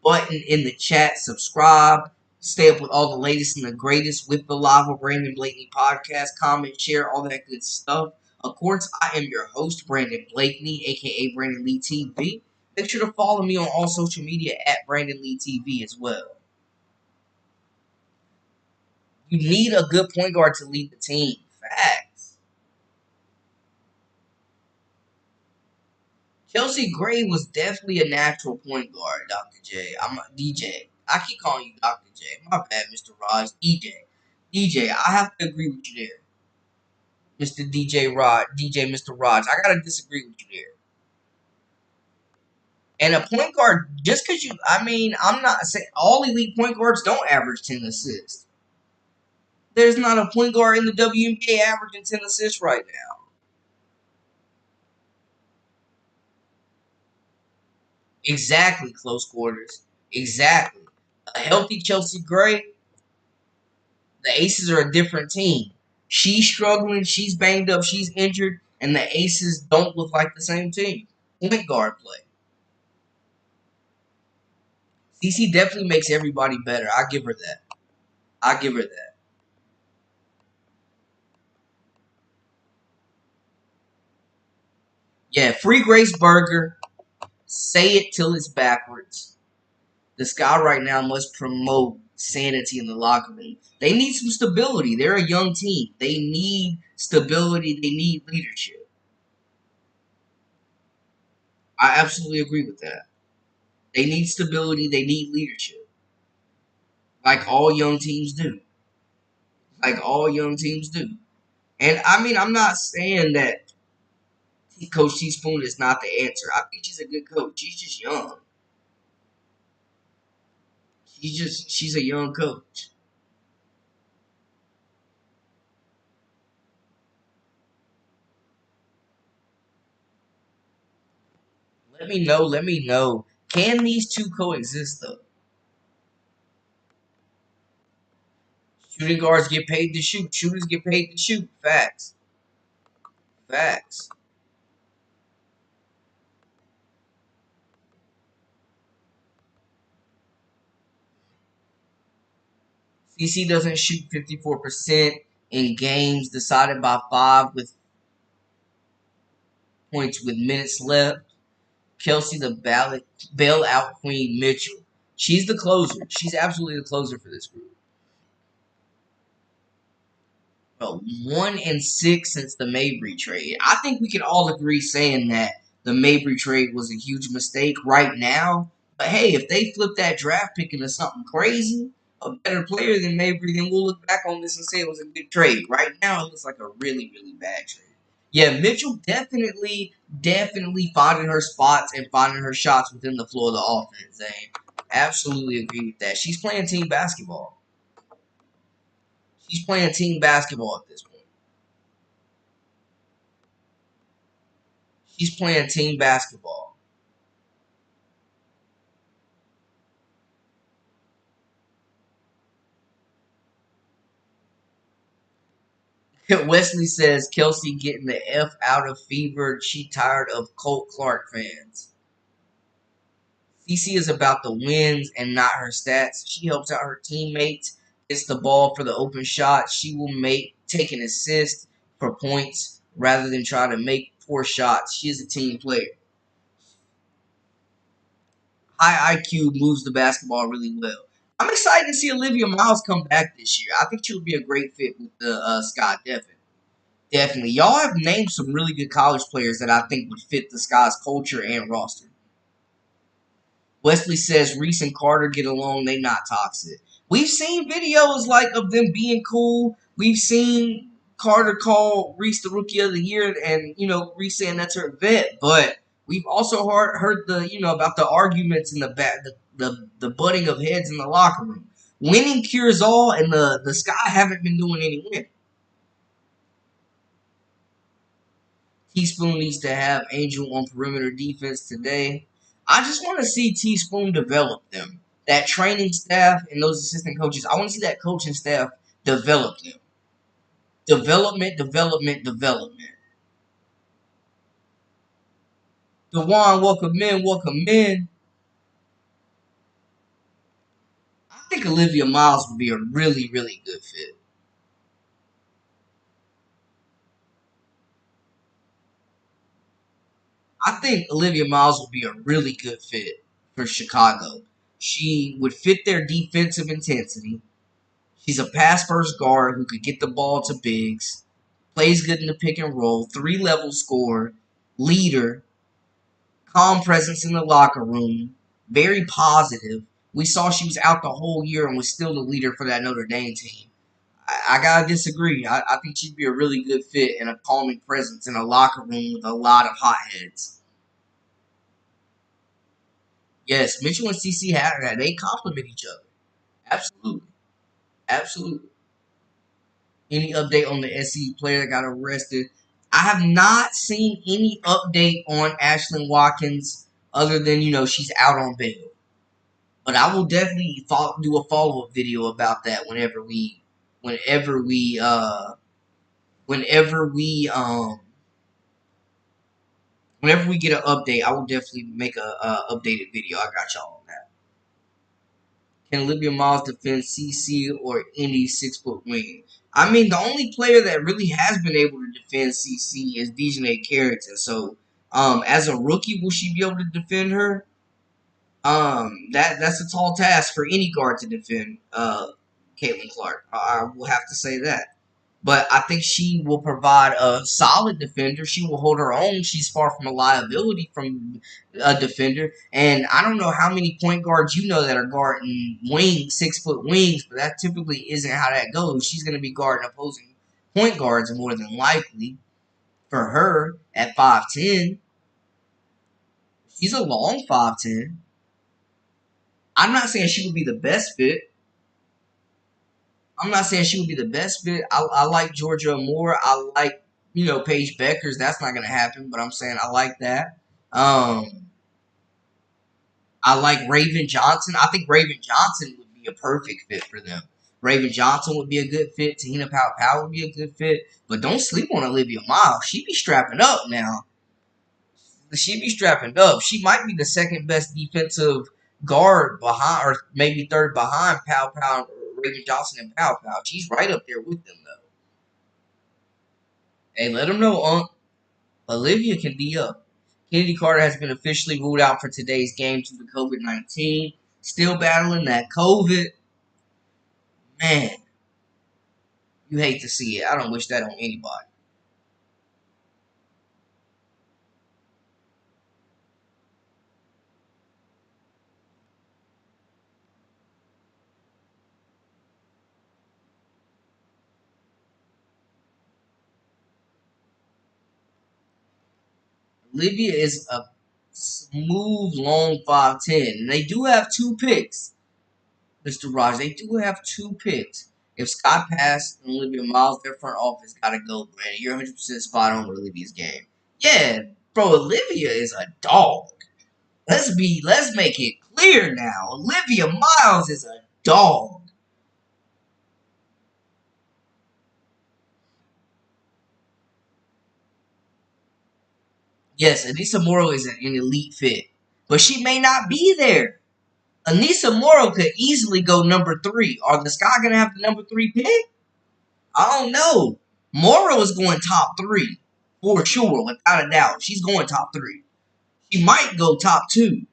button in the chat, subscribe, stay up with all the latest and the greatest with the Lava Brandon Blakeney podcast, comment, share, all that good stuff. Of course, I am your host, Brandon Blakeney, aka Brandon Lee TV. Make sure to follow me on all social media at Brandon Lee TV as well. You need a good point guard to lead the team. Facts. Chelsea Gray was definitely a natural point guard, Dr. J. I'm a DJ. I keep calling you Dr. J. My bad, Mr. Raj. DJ. DJ, I have to agree with you there. Mr. DJ Rod. DJ Mr. Raj. I gotta disagree with you there. And a point guard, just because I'm not saying all elite point guards don't average 10 assists. There's not a point guard in the WNBA averaging 10 assists right now. Exactly, close quarters. Exactly. A healthy Chelsea Gray, the Aces are a different team. She's struggling, she's banged up, she's injured, and the Aces don't look like the same team. Point guard play. CC definitely makes everybody better. I give her that. I give her that. Yeah, free Grace Burger. Say it till it's backwards. The Sky right now must promote sanity in the locker room. They need some stability. They're a young team. They need stability. They need leadership. I absolutely agree with that. They need stability. They need leadership. Like all young teams do. Like all young teams do. And I'm not saying that Coach Teaspoon is not the answer. I think she's a good coach. She's just young. She's a young coach. Let me know. Let me know. Can these two coexist though? Shooting guards get paid to shoot. Shooters get paid to shoot. Facts. Facts. CC doesn't shoot 54% in games decided by 5 with points with minutes left. Kelsey the bailout queen Mitchell. She's the closer. She's absolutely the closer for this group. 1-6 since the Mabry trade. I think we can all agree saying that the Mabry trade was a huge mistake right now. But hey, if they flip that draft pick into something crazy, a better player than Mabry, then we'll look back on this and say it was a good trade. Right now, it looks like a really, really bad trade. Yeah, Mitchell definitely finding her spots and finding her shots within the floor of the offense, Zane. Absolutely agree with that. She's playing team basketball. She's playing team basketball at this point. She's playing team basketball. Wesley says Kelsey getting the F out of Fever. She tired of Colt Clark fans. CC is about the wins and not her stats. She helps out her teammates. Gets the ball for the open shot. She will take an assist for points rather than try to make poor shots. She is a team player. High IQ moves the basketball really well. I'm excited to see Olivia Miles come back this year. I think she'll be a great fit with the Scott Devin. Definitely. Y'all have named some really good college players that I think would fit the Sky's culture and roster. Wesley says Reese and Carter get along. They not toxic. We've seen videos like of them being cool. We've seen Carter call Reese the Rookie of the Year, and Reese saying that's her vet. But we've also heard the about the arguments in the back, the butting of heads in the locker room. Winning cures all, and the Sky haven't been doing any winning. Teaspoon needs to have Angel on perimeter defense today. I just want to see Teaspoon develop them. That training staff and those assistant coaches, I want to see that coaching staff develop them. Development, development, development. Dewan, welcome in, welcome in. I think Olivia Miles would be a really, really good fit. I think Olivia Miles would be a really good fit for Chicago. She would fit their defensive intensity. She's a pass first guard who could get the ball to bigs, plays good in the pick and roll, 3-level scorer, leader, calm presence in the locker room, very positive. We saw she was out the whole year and was still the leader for that Notre Dame team. I gotta disagree. I think she'd be a really good fit and a calming presence in a locker room with a lot of hotheads. Yes, Mitchell and CC have that. They complement each other. Absolutely. Absolutely. Any update on the SC player that got arrested? I have not seen any update on Ashlyn Watkins other than, she's out on bail. But I will definitely do a follow up video about that whenever we whenever we whenever we get an update, I will definitely make a updated video. I got y'all on that. Can Olivia Miles defend CC or any 6-foot wing? I mean, the only player that really has been able to defend CC is Dejanay Carrington. So, as a rookie, will she be able to defend her? That's a tall task for any guard to defend. Caitlin Clark. I will have to say that. But I think she will provide a solid defender. She will hold her own. She's far from a liability from a defender. And I don't know how many point guards you know that are guarding wings, 6-foot wings, but that typically isn't how that goes. She's going to be guarding opposing point guards more than likely. For her at 5'10", she's a long 5'10". I'm not saying she would be the best fit. I'm not saying she would be the best fit. I like Georgia more. I like, Paige Beckers. That's not going to happen, but I'm saying I like that. Um, I like Raven Johnson. I think Raven Johnson would be a perfect fit for them. Raven Johnson would be a good fit. Tahina Powell would be a good fit. But don't sleep on Olivia Miles. She be strapping up now. She be strapping up. She might be the second best defensive guard behind, or maybe third behind Powell, Raven Johnson, and Powell. She's right up there with them, though. Hey, let them know, Olivia can be up. Kennedy Carter has been officially ruled out for today's game due to COVID-19. Still battling that COVID. Man, you hate to see it. I don't wish that on anybody. Olivia is a smooth, long 5'10". And they do have 2 picks, Mr. Raj. They do have 2 picks. If Scott Pass and Olivia Miles, their front office got to go, Brandon. You're 100% spot on with Olivia's game. Yeah, bro, Olivia is a dog. Let's make it clear now. Olivia Miles is a dog. Yes, Anissa Morrow is an elite fit, but she may not be there. Anissa Morrow could easily go number 3. Are the Sky gonna have the number 3 pick? I don't know. Morrow is going top 3 for sure, without a doubt. She's going top 3. She might go top 2.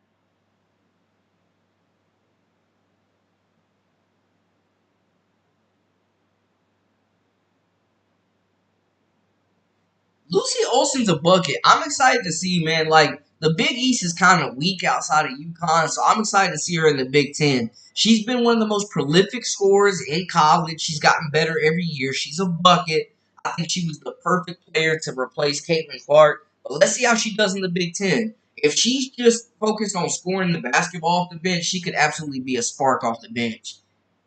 Lucy Olson's a bucket. I'm excited to see, man. Like, the Big East is kind of weak outside of UConn, so I'm excited to see her in the Big Ten. She's been one of the most prolific scorers in college. She's gotten better every year. She's a bucket. I think she was the perfect player to replace Caitlin Clark. But let's see how she does in the Big Ten. If she's just focused on scoring the basketball off the bench, she could absolutely be a spark off the bench.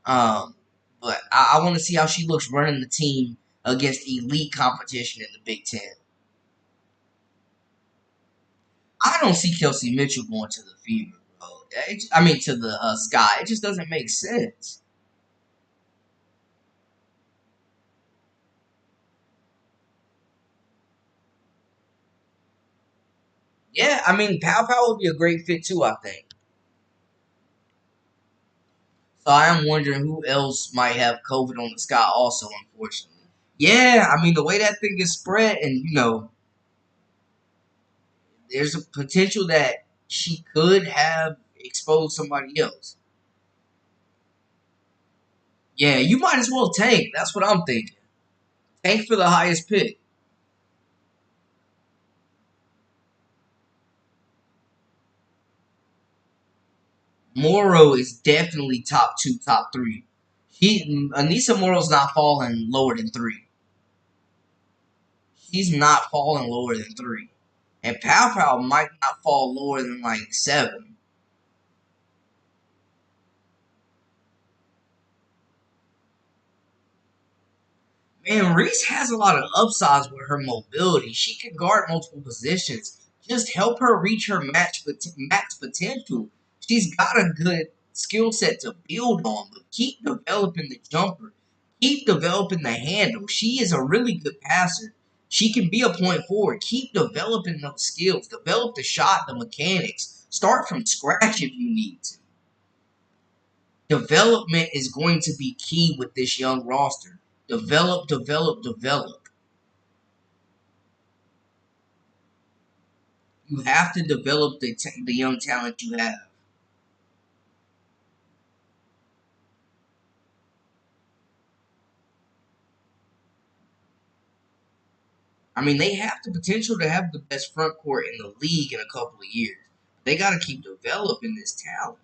Um, but I want to see how she looks running the team against elite competition in the Big Ten. I don't see Kelsey Mitchell going to the Fever, bro. I mean, to the Sky. It just doesn't make sense. Yeah, I mean, Pow Pow would be a great fit too, I think. So I am wondering who else might have COVID on the Sky also, unfortunately. Yeah, I mean, the way that thing is spread, and, there's a potential that she could have exposed somebody else. Yeah, you might as well tank. That's what I'm thinking. Tank for the highest pick. Moro is definitely top two, top three. Anissa Moro's not falling lower than three. She's not falling lower than three. And Pow Pow might not fall lower than like seven. Man, Reese has a lot of upsides with her mobility. She can guard multiple positions. Just help her reach her max potential. She's got a good skill set to build on, but keep developing the jumper. Keep developing the handle. She is a really good passer. She can be a point forward. Keep developing those skills. Develop the shot, the mechanics. Start from scratch if you need to. Development is going to be key with this young roster. Develop, develop, develop. You have to develop the young talent you have. I mean, they have the potential to have the best front court in the league in a couple of years. They got to keep developing this talent.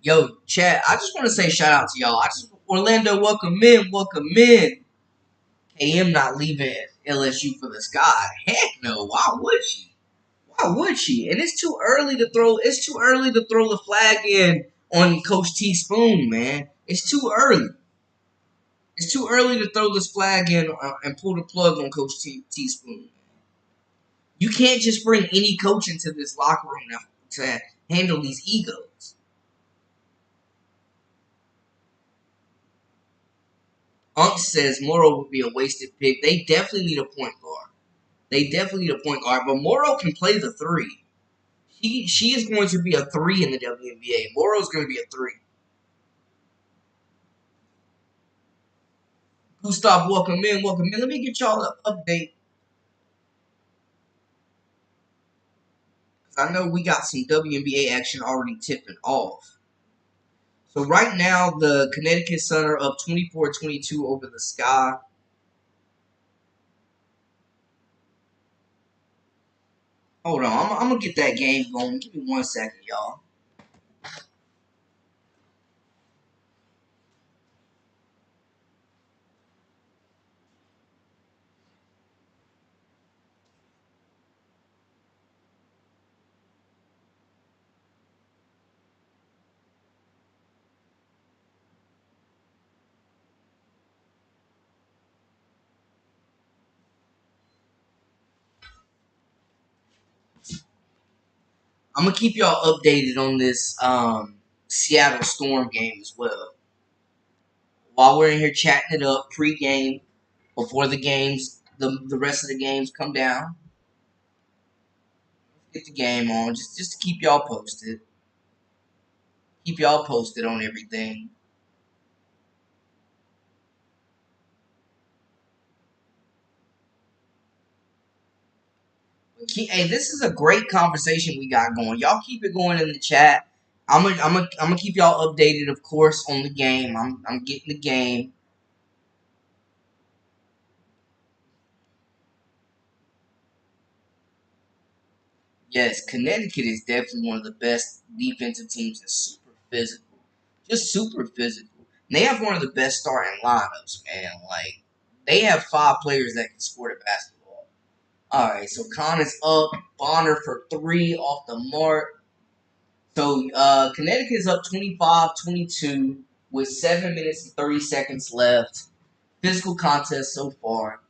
Yo, Chad, I just want to say shout out to y'all. Orlando, welcome in, welcome in. KM not leaving LSU for the Sky. Heck no. Why would she? Why would she? And it's too early to throw. It's too early to throw the flag in on Coach T Spoon, man. It's too early. It's too early to throw this flag in and pull the plug on Coach T Spoon. You can't just bring any coach into this locker room now to handle these egos. Unc says Morrow would be a wasted pick. They definitely need a point guard. They definitely need a point guard, but Morrow can play the three. She is going to be a three in the WNBA. Morrow's going to be a three. Gustav, welcome in, welcome in. Let me get y'all an update. I know we got some WNBA action already tipping off. So right now, the Connecticut Sun are up 24-22 over the Sky. Hold on, I'm going to get that game going. Give me 1 second, y'all. I'm going to keep y'all updated on this Seattle Storm game as well. While we're in here chatting it up pre-game, before the games, the rest of the games come down. Get the game on, just to keep y'all posted. Keep y'all posted on everything. Hey, this is a great conversation we got going. Y'all keep it going in the chat. I'm gonna keep y'all updated, of course, on the game. I'm getting the game. Yes, Connecticut is definitely one of the best defensive teams and super physical. Just super physical. And they have one of the best starting lineups, man. Like, they have 5 players that can score the basketball. Alright, so Con is up. Bonner for 3 off the mark. So Connecticut is up 25-22 with 7 minutes and 30 seconds left. Physical contest so far.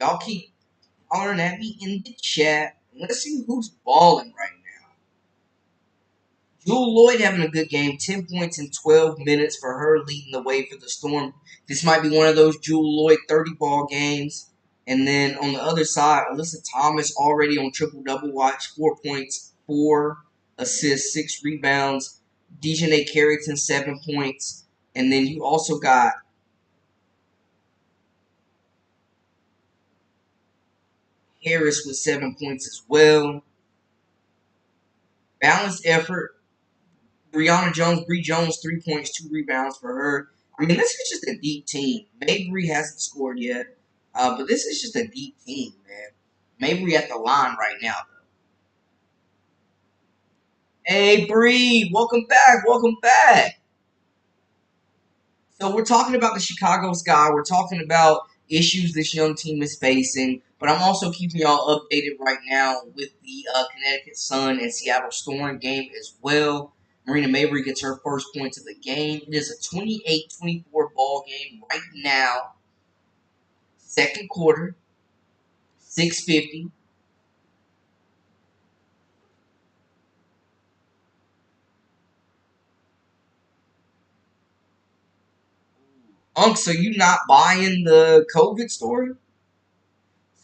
Y'all keep hollering at me in the chat. Let's see who's balling right now. Jewel Lloyd having a good game. 10 points in 12 minutes for her, leading the way for the Storm. This might be one of those Jewel Lloyd 30-ball games. And then on the other side, Alyssa Thomas already on triple-double watch. 4 points, 4 assists, 6 rebounds. Dejanay Carrington, 7 points. And then you also got Harris with 7 points as well. Balanced effort. Bree Jones, 3 points, 2 rebounds for her. I mean, this is just a deep team. Mabry hasn't scored yet, but this is just a deep team, man. Mabry at the line right now, though. Hey, Bree, welcome back, welcome back. So we're talking about the Chicago Sky. We're talking about issues this young team is facing, but I'm also keeping y'all updated right now with the Connecticut Sun and Seattle Storm game as well. Marina Mabry gets her first points of the game. It is a 28-24 ball game right now. Second quarter, 6:50. Unc, so you not buying the COVID story?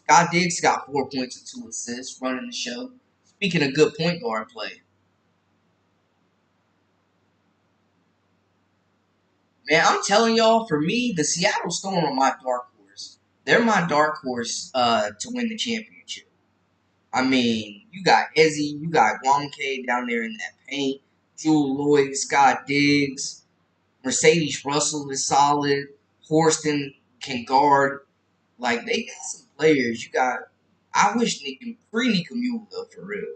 Scott Diggs got 4 points and 2 assists running the show. Speaking of good point guard play. Man, I'm telling y'all, for me, the Seattle Storm are my dark horse. They're my dark horse to win the championship. I mean, you got Ezzy, you got Wnba down there in that paint, Jewel Lloyd, Scott Diggs, Mercedes Russell is solid, Horston can guard. Like, they got some players. You got, I wish free Nika Mule for real.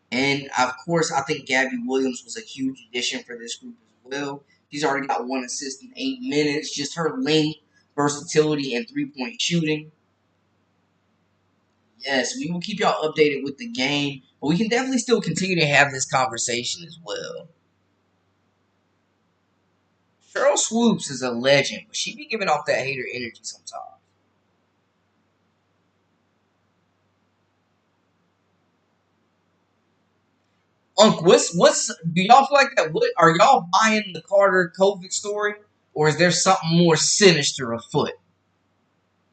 And, of course, I think Gabby Williams was a huge addition for this group as well. She's already got 1 assist in 8 minutes. Just her length, versatility, and three-point shooting. Yes, we will keep y'all updated with the game. But we can definitely still continue to have this conversation as well. Cheryl Swoops is a legend, but she be giving off that hater energy sometimes. Unc, what's do y'all feel like that? What are y'all buying the Carter COVID story, or is there something more sinister afoot?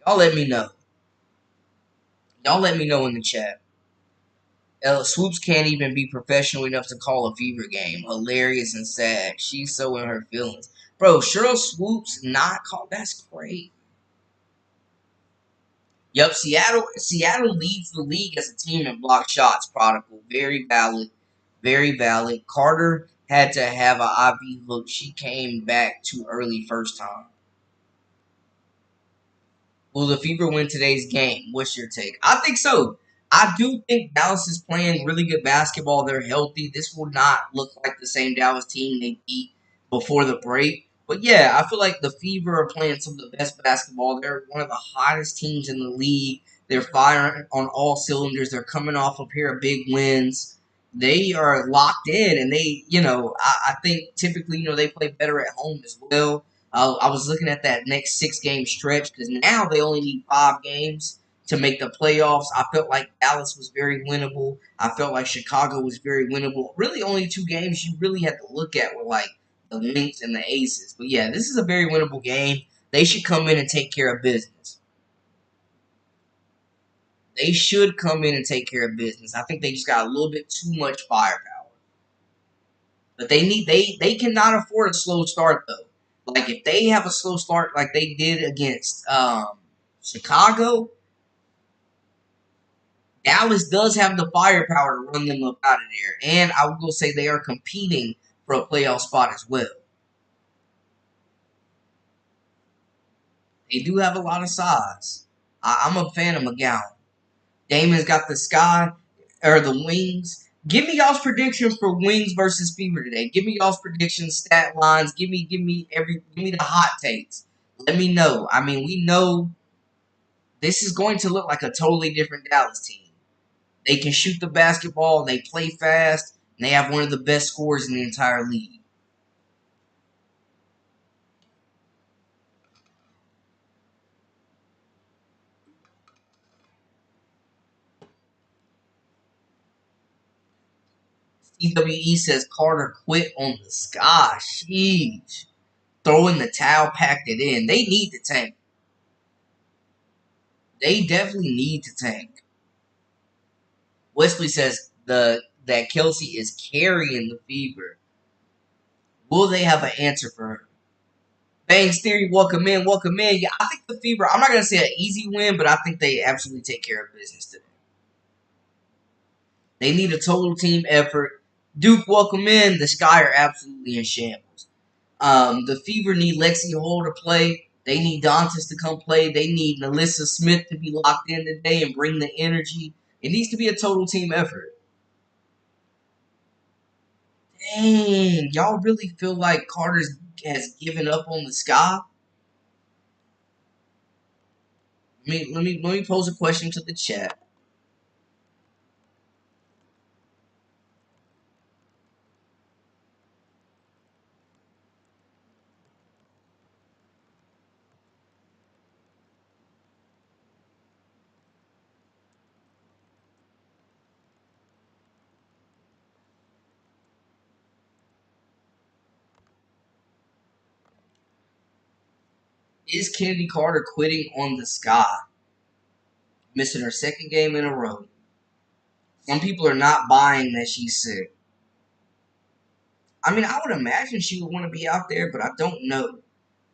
Y'all let me know. Y'all let me know in the chat. Swoops can't even be professional enough to call a Fever game. Hilarious and sad. She's so in her feelings. Bro, Cheryl Swoops not called. That's great. Yep, Seattle leads the league as a team in block shots, prodigal. Very valid. Very valid. Carter had to have an IV look. She came back too early first time. Will the Fever win today's game? What's your take? I think so. I do think Dallas is playing really good basketball. They're healthy. This will not look like the same Dallas team they beat before the break. But yeah, I feel like the Fever are playing some of the best basketball. They're one of the hottest teams in the league. They're firing on all cylinders. They're coming off a pair of big wins. They are locked in, and I think typically, they play better at home as well. I was looking at that next 6-game stretch because now they only need 5 games to make the playoffs. I felt like Dallas was very winnable. I felt like Chicago was very winnable. Really, only 2 games you really had to look at were like the Lynx and the Aces. But yeah, this is a very winnable game. They should come in and take care of business. They should come in and take care of business. I think they just got a little bit too much firepower. But they cannot afford a slow start though. Like if they have a slow start like they did against Chicago, Dallas does have the firepower to run them up out of there. And I will say they are competing for a playoff spot as well. They do have a lot of size. I'm a fan of McGowan. Damon's got the sky or the wings. Give me y'all's prediction for Wings versus Fever today. Give me y'all's prediction, stat lines. Give me the hot takes. Let me know. I mean, we know this is going to look like a totally different Dallas team. They can shoot the basketball, they play fast, and they have one of the best scores in the entire league. CWE says Carter quit on the sky. Sheesh. Throwing the towel, packed it in. They need to tank. They definitely need to tank. Wesley says that Kelsey is carrying the Fever. Will they have an answer for her? Bangs Theory, welcome in, welcome in. Yeah, I think the Fever, I'm not going to say an easy win, but I think they absolutely take care of business today. They need a total team effort. Duke, welcome in. The Sky are absolutely in shambles. The Fever need Lexi Hall to play. They need Dantas to come play. They need Nalissa Smith to be locked in today and bring the energy. It needs to be a total team effort. Dang, y'all really feel like Carter has given up on the Sky? Let me pose a question to the chat. Is Kennedy Carter quitting on the Sky? Missing her second game in a row. Some people are not buying that she's sick. I mean, I would imagine she would want to be out there, but I don't know.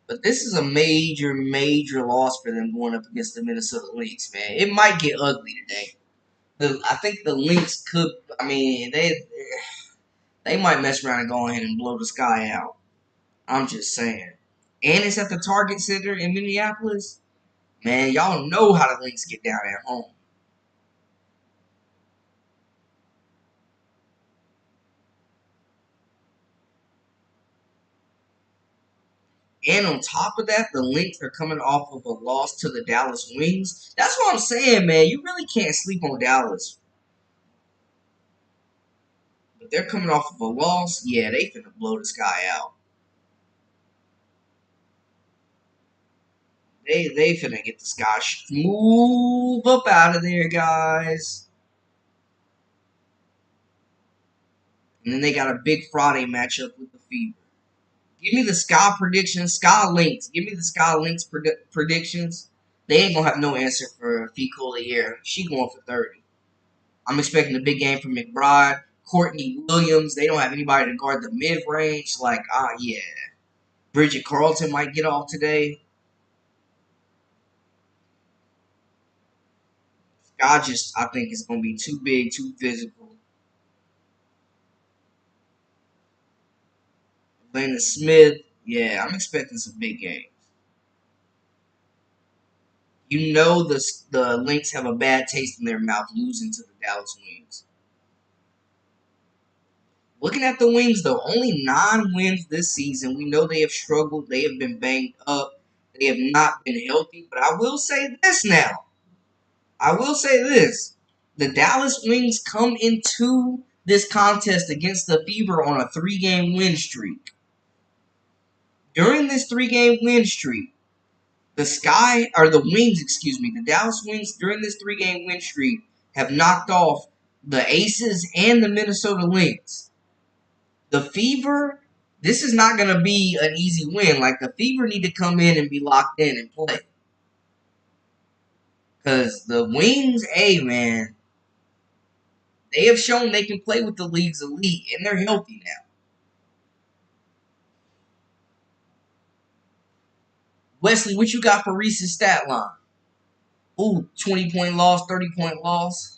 But this is a major, major loss for them going up against the Minnesota Lynx, man. It might get ugly today. I think the Lynx could. I mean, they might mess around and go ahead and blow the Sky out. I'm just saying. And it's at the Target Center in Minneapolis. Man, y'all know how the Lynx get down at home. And on top of that, the Lynx are coming off of a loss to the Dallas Wings. That's what I'm saying, man. You really can't sleep on Dallas. But they're coming off of a loss. Yeah, they finna blow the Sky out. They finna get the Sky. Move up out of there, guys. And then they got a big Friday matchup with the Fever. Give me the Sky predictions. Sky Lynx. Give me the Sky Lynx predictions. They ain't gonna have no answer for Fee here. She going for 30. I'm expecting a big game from McBride. Courtney Williams. They don't have anybody to guard the mid range. Like, yeah. Bridget Carlton might get off today. Sky just, I think, is gonna be too big, too physical. Lena Smith. Yeah, I'm expecting some big games. You know the Lynx have a bad taste in their mouth losing to the Dallas Wings. Looking at the Wings, though, only 9 wins this season. We know they have struggled. They have been banged up. They have not been healthy. But I will say this now. I will say this. The Dallas Wings come into this contest against the Fever on a 3-game win streak. During this 3-game win streak, the Wings, excuse me, the Dallas Wings during this 3-game win streak have knocked off the Aces and the Minnesota Lynx. The Fever, this is not going to be an easy win. Like, the Fever need to come in and be locked in and play. Because the Wings, hey, man, they have shown they can play with the league's elite, and they're healthy now. Wesley, what you got for Reese's stat line? Ooh, 20-point loss, 30-point loss.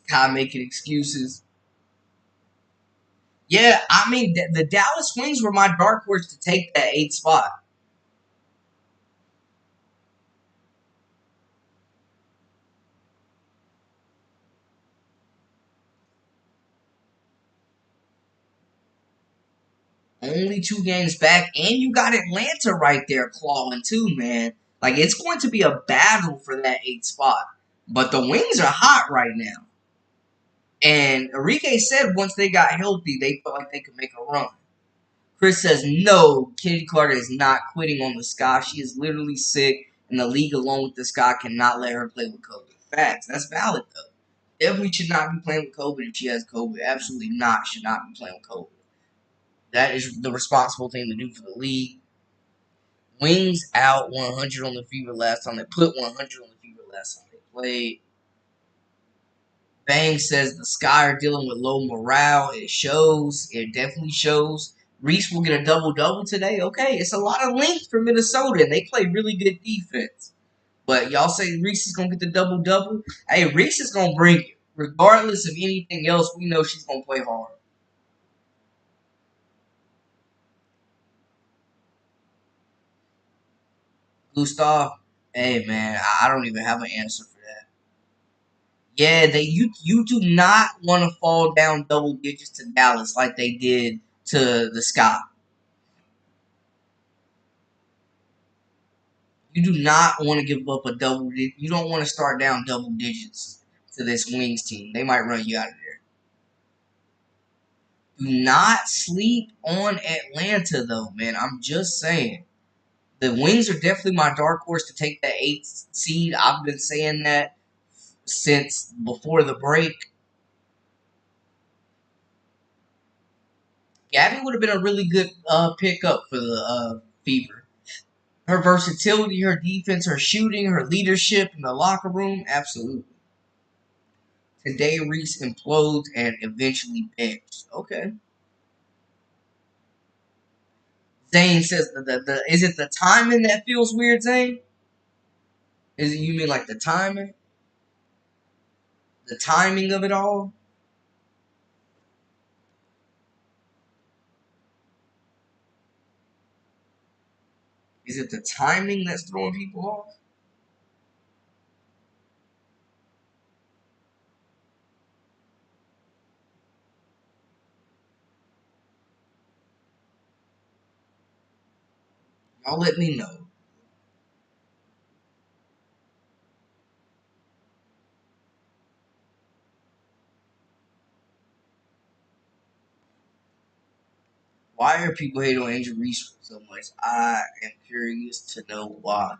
Sky making excuses. Yeah, I mean, the Dallas Wings were my dark horse to take that 8th spot. Only 2 games back, and you got Atlanta right there clawing too, man. Like, it's going to be a battle for that 8th spot. But the Wings are hot right now. And Enrique said once they got healthy, they felt like they could make a run. Chris says, no, Kennedy Carter is not quitting on the Sky. She is literally sick, and the league along with the Sky cannot let her play with COVID. Facts. That's valid, though. Definitely should not be playing with COVID if she has COVID. Absolutely not. Should not be playing with COVID. That is the responsible thing to do for the league. Wings out 100 on the fever last time they put 100 on the fever last time they played. Bang says the Sky are dealing with low morale. It shows. It definitely shows. Reese will get a double-double today. Okay, it's a lot of length for Minnesota, and they play really good defense. But y'all say Reese is going to get the double-double? Hey, Reese is going to bring it. Regardless of anything else, we know she's going to play hard. Gustav, hey, man, I don't even have an answer for that. Yeah, you do not want to fall down double digits to Dallas like they did to the Sky. You do not want to give up a double. You don't want to start down double digits to this Wings team. They might run you out of there. Do not sleep on Atlanta, though, man. I'm just saying. The Wings are definitely my dark horse to take that 8th seed. I've been saying that since before the break. Gabby would have been a really good pickup for the Fever. Her versatility, her defense, her shooting, her leadership in the locker room, absolutely. Today, Reese implodes and eventually benched. Okay. Zane says, is it the timing that feels weird, Zane? Is it, you mean like the timing? The timing of it all? Is it the timing that's throwing people off? Y'all let me know. Why are people hating on Angel Reese so much? I am curious to know why.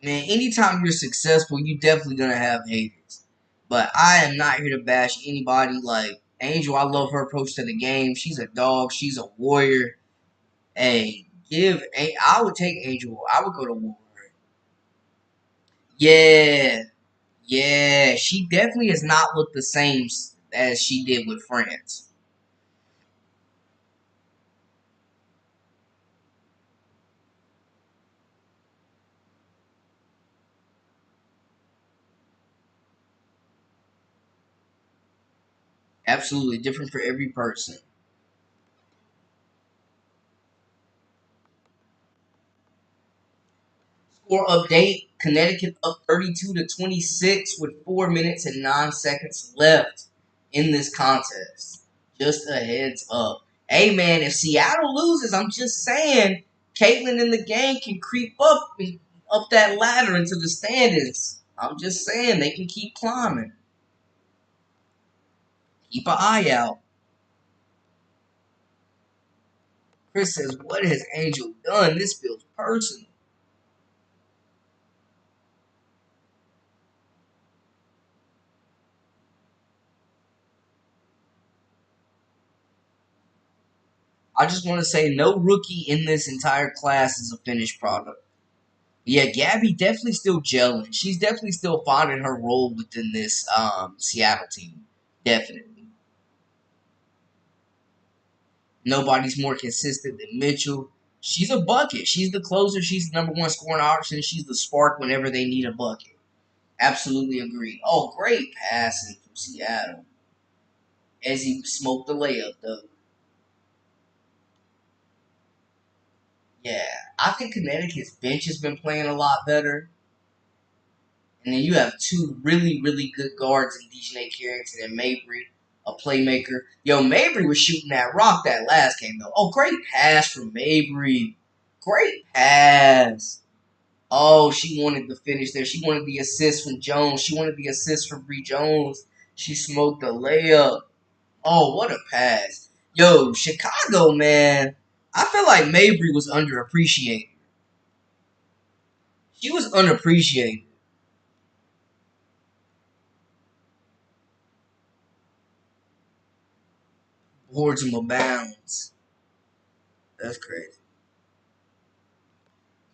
Man, anytime you're successful, you're definitely gonna have haters. But I am not here to bash anybody. Like Angel, I love her approach to the game. She's a dog. She's a warrior. Hey, I would take Angel. I would go to war. Yeah, yeah. She definitely has not looked the same as she did with France. Absolutely different for every person. Score update: Connecticut up 32-26 with 4 minutes and 9 seconds left in this contest. Just a heads up. Hey man, if Seattle loses, I'm just saying, Caitlin and the gang can creep up that ladder into the standings. I'm just saying they can keep climbing. Keep an eye out. Chris says, "What has Angel done? This feels personal." I just want to say, no rookie in this entire class is a finished product. Yeah, Gabby definitely still gelling. She's definitely still finding her role within this Seattle team. Definitely. Nobody's more consistent than Mitchell. She's a bucket. She's the closer. She's the number one scoring option. She's the spark whenever they need a bucket. Absolutely agree. Oh, great passing from Seattle. As he smoked the layup, though. Yeah, I think Connecticut's bench has been playing a lot better. And then you have two really, really good guards in Dejanay Carrington and Mabry. a playmaker. Yo, Mabry was shooting that rock that last game, though. Oh, great pass from Mabry. Great pass. Oh, she wanted the finish there. She wanted the assist from Jones. She wanted the assist from Bree Jones. She smoked the layup. Oh, what a pass. Yo, Chicago, man. I feel like Mabry was underappreciated. She was unappreciated. Boards and bounds. That's crazy.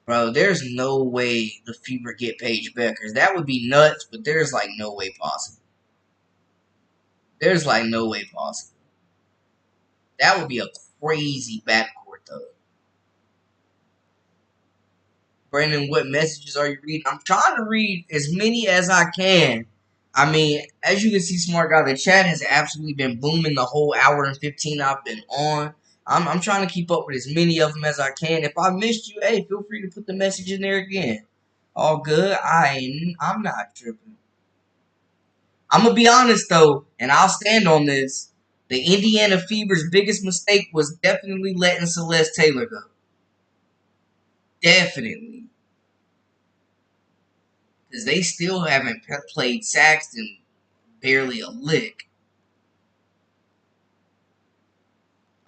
Bro, there's no way the Fever get Paige Beckers. That would be nuts, but there's like no way possible. There's like no way possible. That would be a crazy backcourt, though. Brandon, what messages are you reading? I'm trying to read as many as I can. I mean, as you can see, smart guy, the chat has absolutely been booming the whole hour and 15 I've been on. I'm trying to keep up with as many of them as I can. If I missed you, hey, feel free to put the message in there again. All good. I'm not tripping. I'm gonna be honest though, and I'll stand on this. The Indiana Fever's biggest mistake was definitely letting Celeste Taylor go. Definitely. Because they still haven't played Saxton barely a lick.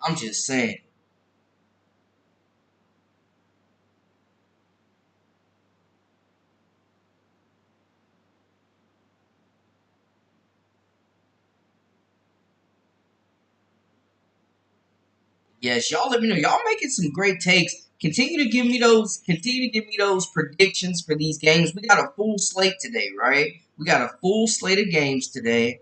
I'm just saying. Yes, y'all let me know. Y'all making some great takes. Continue to give me those. Continue to give me those predictions for these games. We got a full slate today, right? We got a full slate of games today.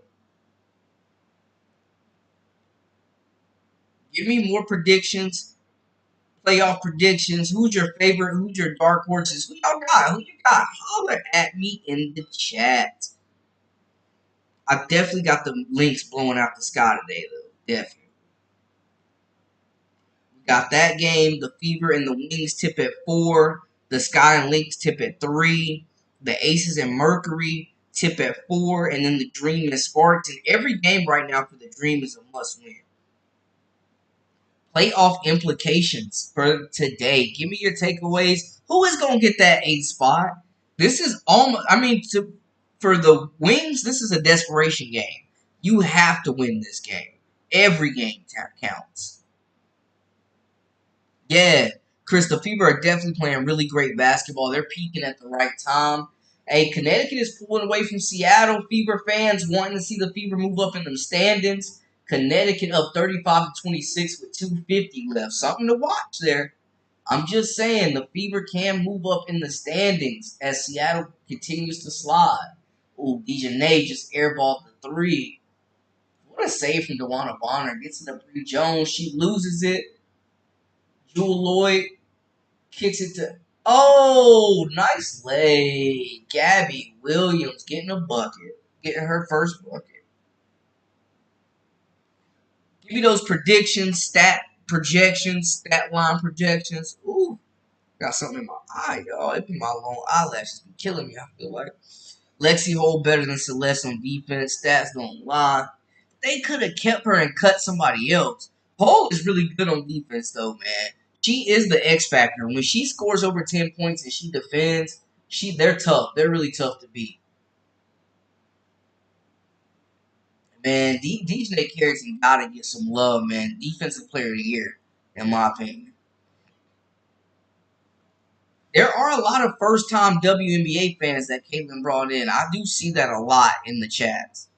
Give me more predictions. Playoff predictions. Who's your favorite? Who's your dark horses? Who y'all got? Who you got? Holler at me in the chat. I definitely got the links blowing out the sky today, though. Definitely. We got that game. The Fever and the Wings tip at 4. The Sky and Lynx tip at 3. The Aces and Mercury tip at 4. And then the Dream and Sparks. And every game right now for the Dream is a must win. Playoff implications for today. Give me your takeaways. Who is going to get that 8th spot? This is almost, for the Wings, this is a desperation game. You have to win this game. Every game counts. Yeah, Chris, the Fever are definitely playing really great basketball. They're peaking at the right time. Hey, Connecticut is pulling away from Seattle. Fever fans wanting to see the Fever move up in them standings. Connecticut up 35-26 with 2:50 left. Something to watch there. I'm just saying the Fever can move up in the standings as Seattle continues to slide. Ooh, Dejanay just airballed the 3. What a save from Dewana Bonner. Gets it to Bree Jones. She loses it. Jewel Lloyd kicks it to... Oh, nice lay. Gabby Williams getting a bucket. Getting her first bucket. Give me those predictions, stat projections, stat line projections. Ooh, got something in my eye, y'all. It be my long eyelashes be killing me, I feel like. Lexi Hole better than Celeste on defense. Stats don't lie. They could have kept her and cut somebody else. Hole is really good on defense, though, man. She is the X factor. When she scores over 10 points and she defends, they're tough. They're really tough to beat. Man, DJ Carrington gotta get some love, man. Defensive Player of the Year, in my opinion. There are a lot of first-time WNBA fans that Caitlin brought in. I do see that a lot in the chats.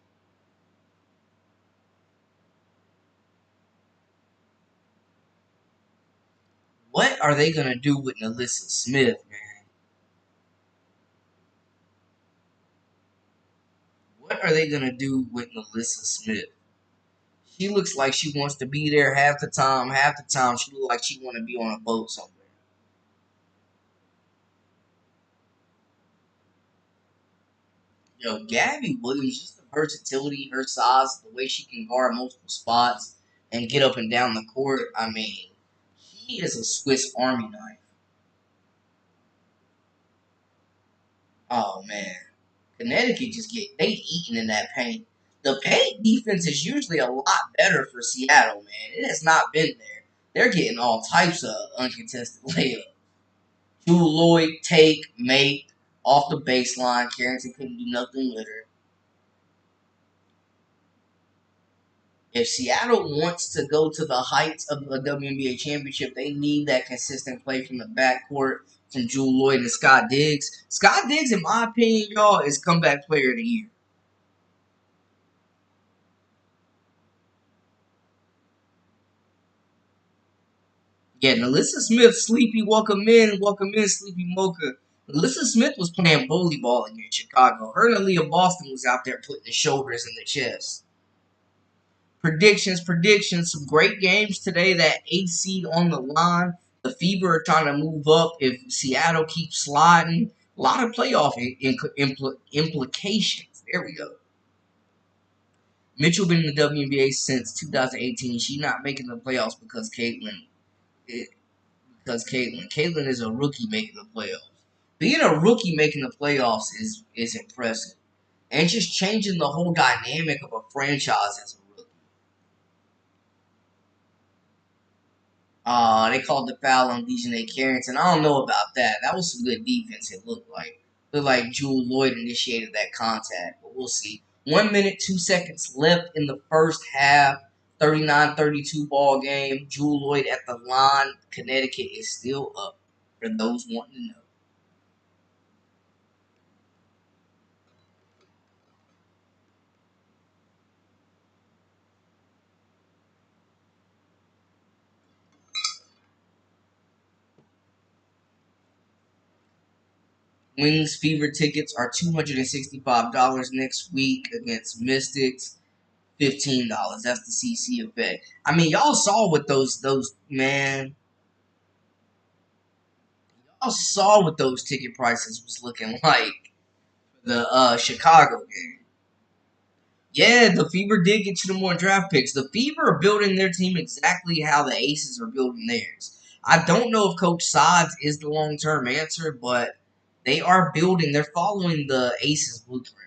What are they going to do with Nalissa Smith, man? What are they going to do with Nalissa Smith? She looks like she wants to be there half the time. Half the time, she looks like she want to be on a boat somewhere. Yo, Gabby Williams, just the versatility, her size, the way she can guard multiple spots and get up and down the court. I mean, she is a Swiss Army knife. Oh, man. Connecticut they eating in that paint. The paint defense is usually a lot better for Seattle, man. It has not been there. They're getting all types of uncontested layups. Jewel Lloyd, take, make, off the baseline. Carrington couldn't do nothing with her. If Seattle wants to go to the heights of the WNBA championship, they need that consistent play from the backcourt from Jewel Lloyd and Scott Diggs. Scott Diggs, in my opinion, y'all, is comeback player of the year. Yeah, Nalissa Smith, Sleepy, welcome in, Sleepy Mocha. Nalissa Smith was playing volleyball in Chicago. Her and Aaliyah Boston was out there putting the shoulders in the chest. Predictions. Some great games today. That 8 seed on the line. The Fever are trying to move up. If Seattle keeps sliding, a lot of playoff implications. There we go. Mitchell been in the WNBA since 2018. She's not making the playoffs because Caitlin is a rookie making the playoffs. Being a rookie making the playoffs is impressive. And just changing the whole dynamic of a franchise as a rookie. They called the foul on Dejanay Carrington. I don't know about that. That was some good defense, it looked like. Looked like Jewel Lloyd initiated that contact, but we'll see. 1 minute, 2 seconds left in the first half. 39-32 ball game. Jewel Lloyd at the line. Connecticut is still up, for those wanting to know. Wings Fever tickets are $265 next week against Mystics. $15. That's the CC effect. I mean, y'all saw what y'all saw what those ticket prices was looking like for the Chicago game. Yeah, the Fever did get you the more draft picks. The Fever are building their team exactly how the Aces are building theirs. I don't know if Coach Sods is the long term answer, but they are building. They're following the Aces blueprint.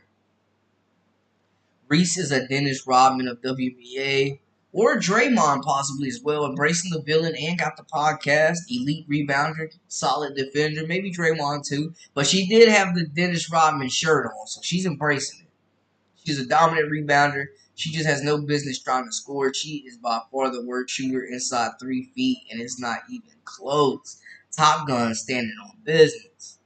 Reese is a Dennis Rodman of WBA, or Draymond possibly as well, embracing the villain and got the podcast. Elite rebounder, solid defender, maybe Draymond too. But she did have the Dennis Rodman shirt on, so she's embracing it. She's a dominant rebounder. She just has no business trying to score. She is by far the worst shooter inside 3 feet, and it's not even close. Top Gun standing on business.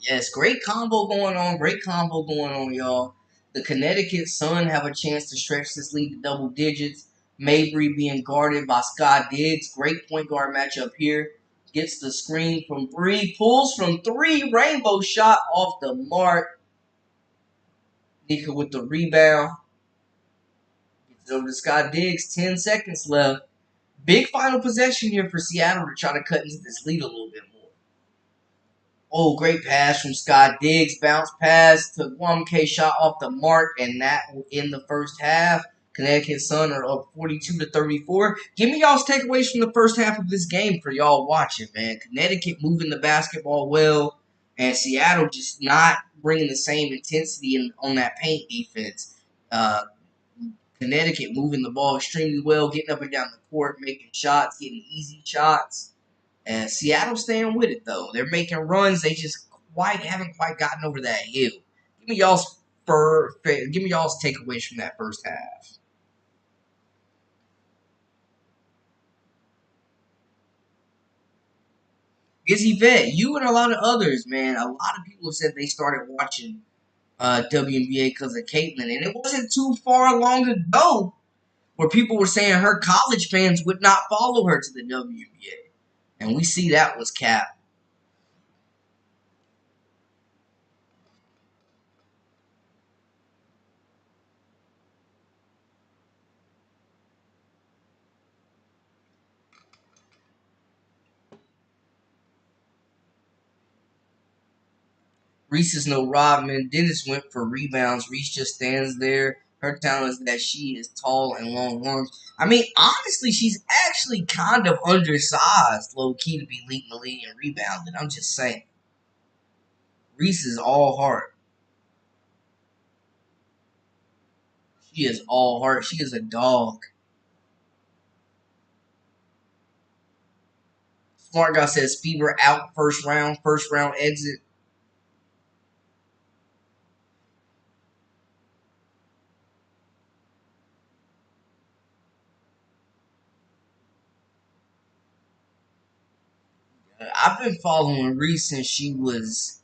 Yes, great combo going on. Great combo going on, y'all. The Connecticut Sun have a chance to stretch this lead to double digits. Mabry being guarded by Scott Diggs. Great point guard matchup here. Gets the screen from three. Pulls from three. Rainbow shot off the mark. Nika with the rebound. Gets over to Scott Diggs. 10 seconds left. Big final possession here for Seattle to try to cut into this lead a little bit more. Oh, great pass from Scott Diggs. Bounce pass to Wnba, shot off the mark, and that will end the first half. Connecticut Sun are up 42-34. Give me y'all's takeaways from the first half of this game for y'all watching, man. Connecticut moving the basketball well, and Seattle just not bringing the same intensity on that paint defense. Connecticut moving the ball extremely well, getting up and down the court, making shots, getting easy shots. And Seattle staying with it though. They're making runs. They just haven't quite gotten over that hill. Give me y'all's takeaways from that first half. Gizzy Vet, you and a lot of others, man. A lot of people have said they started watching WNBA because of Caitlin, and it wasn't too far long ago where people were saying her college fans would not follow her to the WNBA, and we see that was cap. Reese is no Rodman. Dennis went for rebounds. Reese just stands there. Her talent is that she is tall and long arms. I mean, honestly, she's actually kind of undersized, low key, to be leading the league in rebounding. I'm just saying. Reese is all heart. She is all heart. She is a dog. Smart guy says Fever out first round exit. I've been following Reese since she was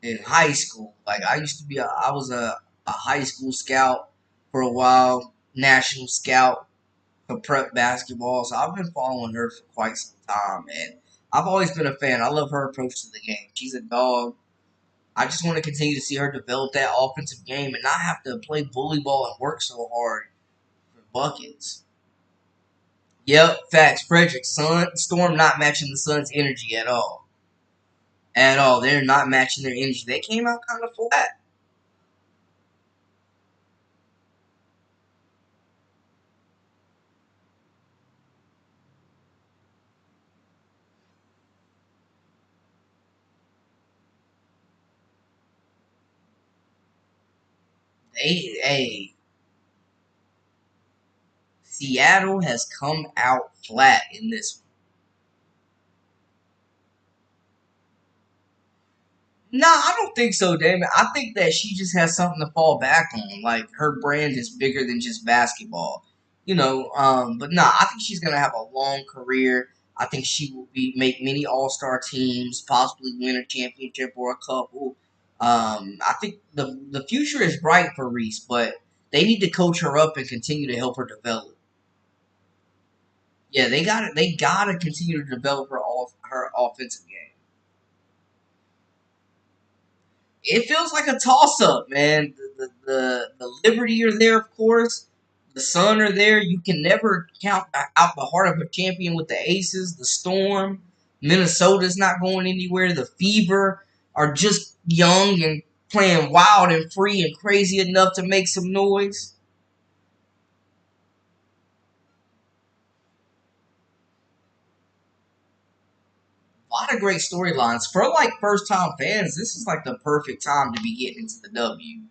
in high school. Like I used to be, I was a high school scout for a while, national scout for prep basketball. So I've been following her for quite some time, and I've always been a fan. I love her approach to the game. She's a dog. I just want to continue to see her develop that offensive game and not have to play bully ball and work so hard for buckets. Yep, facts. Frederick, Storm not matching the Suns' energy at all. At all. They're not matching their energy. They came out kind of flat. Hey, Seattle has come out flat in this. No, I don't think so, damn it. I think that she just has something to fall back on. Like her brand is bigger than just basketball. But nah, I think she's gonna have a long career. I think she will be make many all star teams, possibly win a championship or a couple. I think the future is bright for Reese, but they need to coach her up and continue to help her develop. Yeah, they gotta continue to develop her offensive game. It feels like a toss up, man. The Liberty are there, of course. The Sun are there. You can never count out the heart of a champion with the Aces. The Storm, Minnesota's not going anywhere. The Fever are just young and playing wild and free and crazy enough to make some noise. A lot of great storylines for like first time fans. This is like the perfect time to be getting into the W.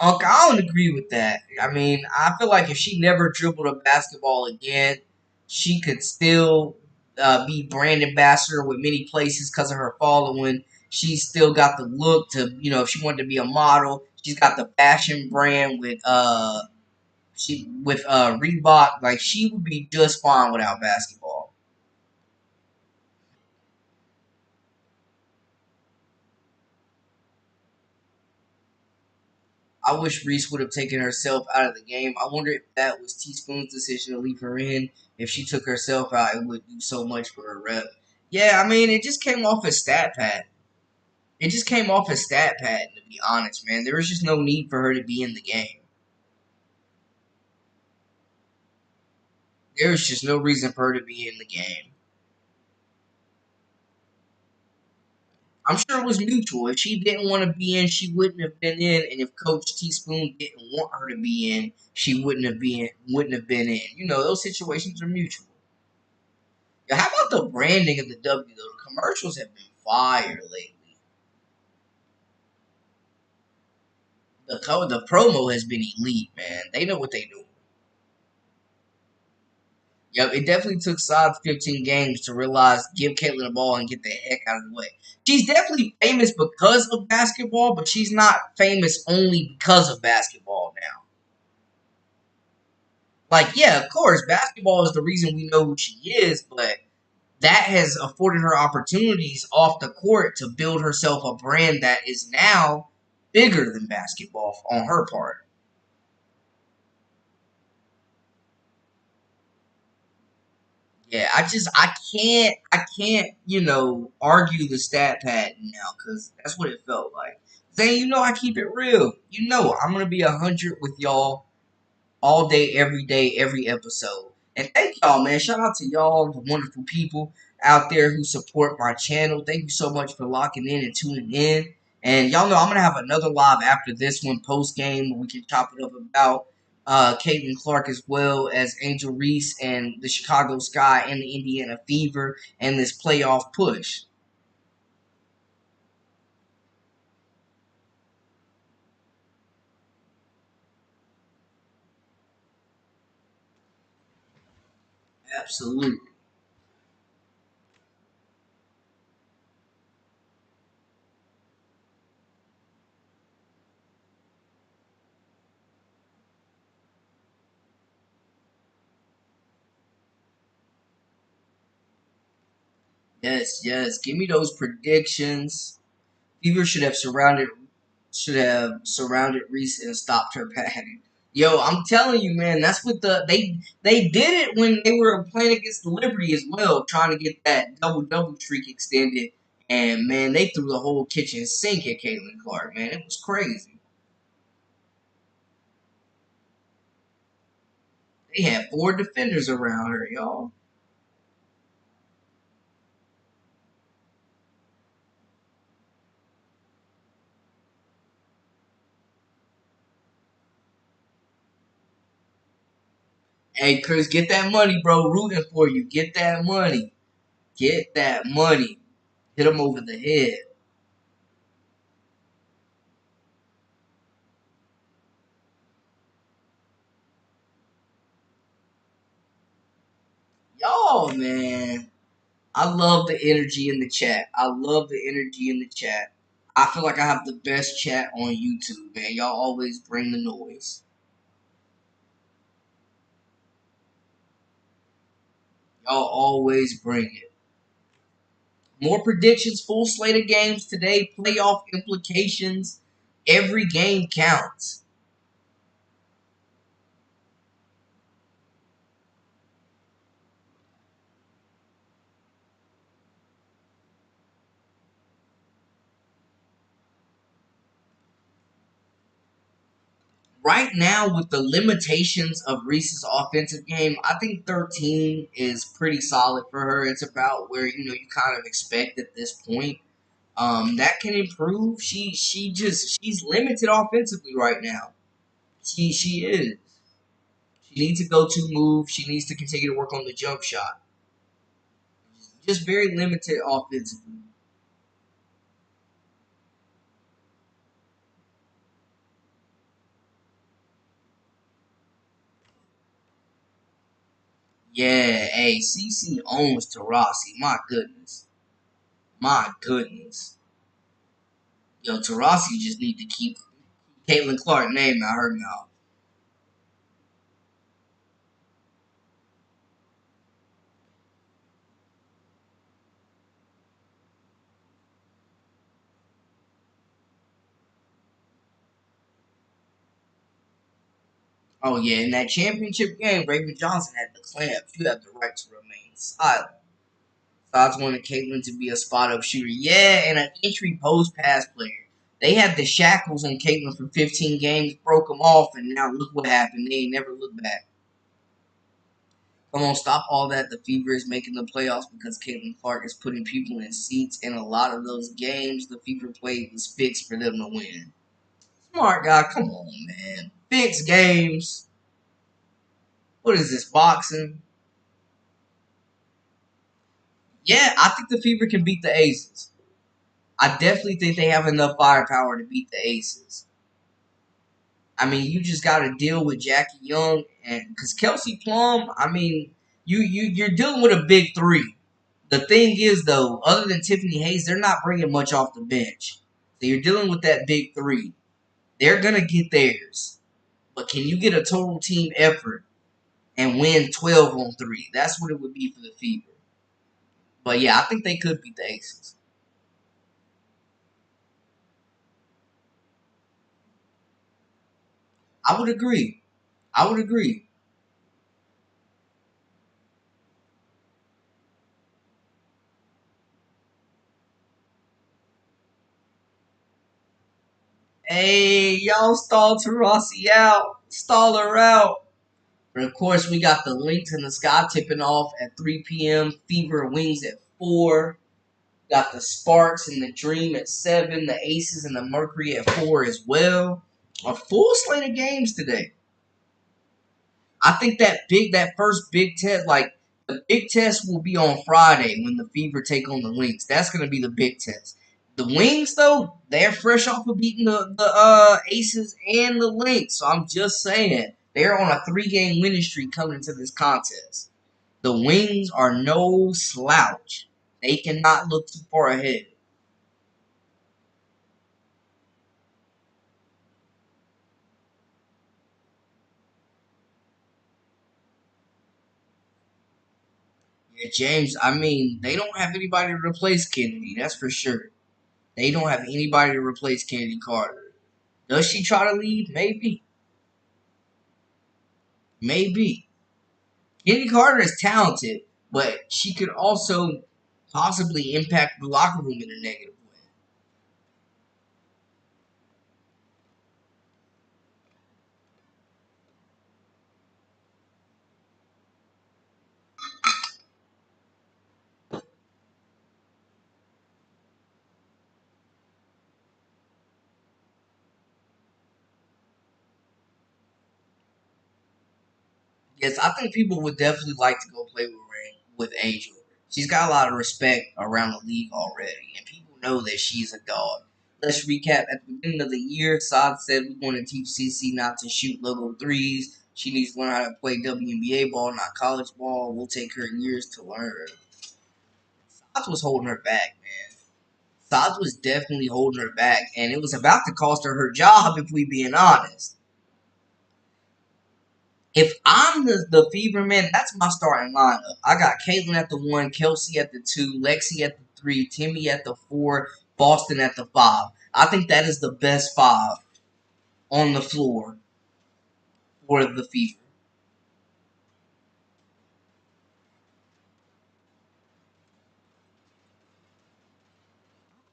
Unc, I don't agree with that. I mean, I feel like if she never dribbled a basketball again, she could still be brand ambassador with many places because of her following. She's still got the look to, if she wanted to be a model, she's got the fashion brand with Reebok. Like she would be just fine without basketball. I wish Reese would have taken herself out of the game. I wonder if that was Teaspoon's decision to leave her in. If she took herself out, it would do so much for her rep. Yeah, I mean, it just came off as stat pad. It just came off as stat pad, to be honest, man. There was just no need for her to be in the game. There was just no reason for her to be in the game. I'm sure it was mutual. If she didn't want to be in, she wouldn't have been in. And if Coach Teaspoon didn't want her to be in, she wouldn't have been in. Those situations are mutual. Yeah, how about the branding of the W though? The commercials have been fire lately. The promo has been elite, man. They know what they do. Yep, it definitely took Saad's 15 games to realize give Caitlyn the ball and get the heck out of the way. She's definitely famous because of basketball, but she's not famous only because of basketball now. Like, yeah, of course, basketball is the reason we know who she is, but that has afforded her opportunities off the court to build herself a brand that is now bigger than basketball on her part. Yeah, I can't, argue the stat pad now because that's what it felt like. Saying, I keep it real. I'm gonna be 100 with y'all all day, every episode. And thank y'all, man. Shout out to y'all, the wonderful people out there who support my channel. Thank you so much for locking in and tuning in. And y'all know I'm gonna have another live after this one post game where we can chop it up about Caitlin Clark as well as Angel Reese and the Chicago Sky and the Indiana Fever and this playoff push. Absolutely. Yes, yes. Give me those predictions. Fever should have surrounded Reese and stopped her pattern. Yo, I'm telling you, man, that's what they did it when they were playing against the Liberty as well, trying to get that double streak extended. And man, they threw the whole kitchen sink at Caitlin Clark. Man, it was crazy. They had four defenders around her, y'all. Hey, Chris, get that money, bro. Rooting for you. Get that money. Get that money. Hit them over the head. Y'all, man. I love the energy in the chat. I love the energy in the chat. I feel like I have the best chat on YouTube, man. Y'all always bring the noise. Y'all always bring it. More predictions, full slate of games today, playoff implications. Every game counts. Right now, with the limitations of Reese's offensive game, I think 13 is pretty solid for her. It's about where you kind of expect at this point. That can improve. She's limited offensively right now. She is. She needs a go-to move. She needs to continue to work on the jump shot. Just very limited offensively. Yeah, hey, CC owns Tarasi. My goodness. My goodness. Yo, Tarasi just need to keep Caitlin Clark name out her mouth. Oh yeah, in that championship game, Raven Johnson had the clamps. You have the right to remain silent. Thoughts wanted Caitlyn to be a spot up shooter. Yeah, and an entry post pass player. They had the shackles on Caitlyn for 15 games, broke them off, and now look what happened. They ain't never looked back. Come on, stop all that. The Fever is making the playoffs because Caitlin Clark is putting people in seats, and a lot of those games the Fever played was fixed for them to win. Smart guy, come on, man. Fixed games. What is this, boxing? Yeah, I think the Fever can beat the Aces. I definitely think they have enough firepower to beat the Aces. I mean, you just got to deal with Jackie Young and because Kelsey Plum. I mean, you're dealing with a big three. The thing is, though, other than Tiffany Hayes, they're not bringing much off the bench. So you're dealing with that big three. They're gonna get theirs, but can you get a total team effort and win 12 on three? That's what it would be for the Fever. But yeah, I think they could beat the Aces. I would agree. I would agree. Hey, y'all stall Tarasi out. Stall her out. But of course, we got the Lynx and the Sky tipping off at 3 p.m. Fever Wings at 4. Got the Sparks and the Dream at 7. The Aces and the Mercury at 4 as well. A full slate of games today. I think that first big test, like the big test, will be on Friday when the Fever take on the Lynx. That's gonna be the big test. The Wings, though, they're fresh off of beating the Aces and the Lynx. So I'm just saying they're on a 3-game winning streak coming into this contest. The Wings are no slouch. They cannot look too far ahead. Yeah, James, I mean, they don't have anybody to replace Kennedy, that's for sure. They don't have anybody to replace Kennedy Carter. Does she try to leave? Maybe. Maybe. Kennedy Carter is talented, but she could also possibly impact the locker room in a negative way. Yes, I think people would definitely like to go play with Angel. She's got a lot of respect around the league already, and people know that she's a dog. Let's recap. At the beginning of the year, Saad said we want to teach CC not to shoot logo threes. She needs to learn how to play WNBA ball, not college ball. We'll take her years to learn. Saad was holding her back, man. Saad was definitely holding her back, and it was about to cost her her job if we being honest. If I'm the Fever man, that's my starting lineup. I got Caitlin at the 1, Kelsey at the 2, Lexi at the 3, Timmy at the 4, Boston at the 5. I think that is the best 5 on the floor for the Fever.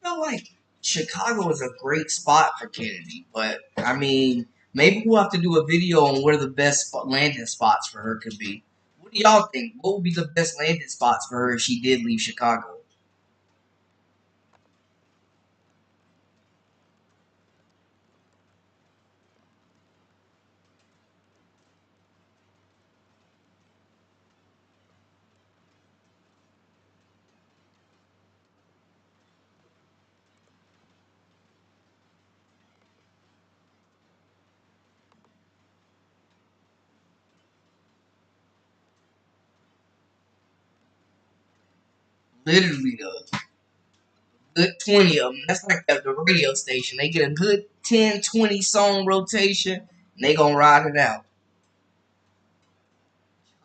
I feel like Chicago is a great spot for Kennedy, but I mean, maybe we'll have to do a video on where the best landing spots for her could be. What do y'all think? What would be the best landing spots for her if she did leave Chicago? Literally, though. Good 20 of them. That's like the radio station. They get a good 10, 20 song rotation, and they gonna ride it out.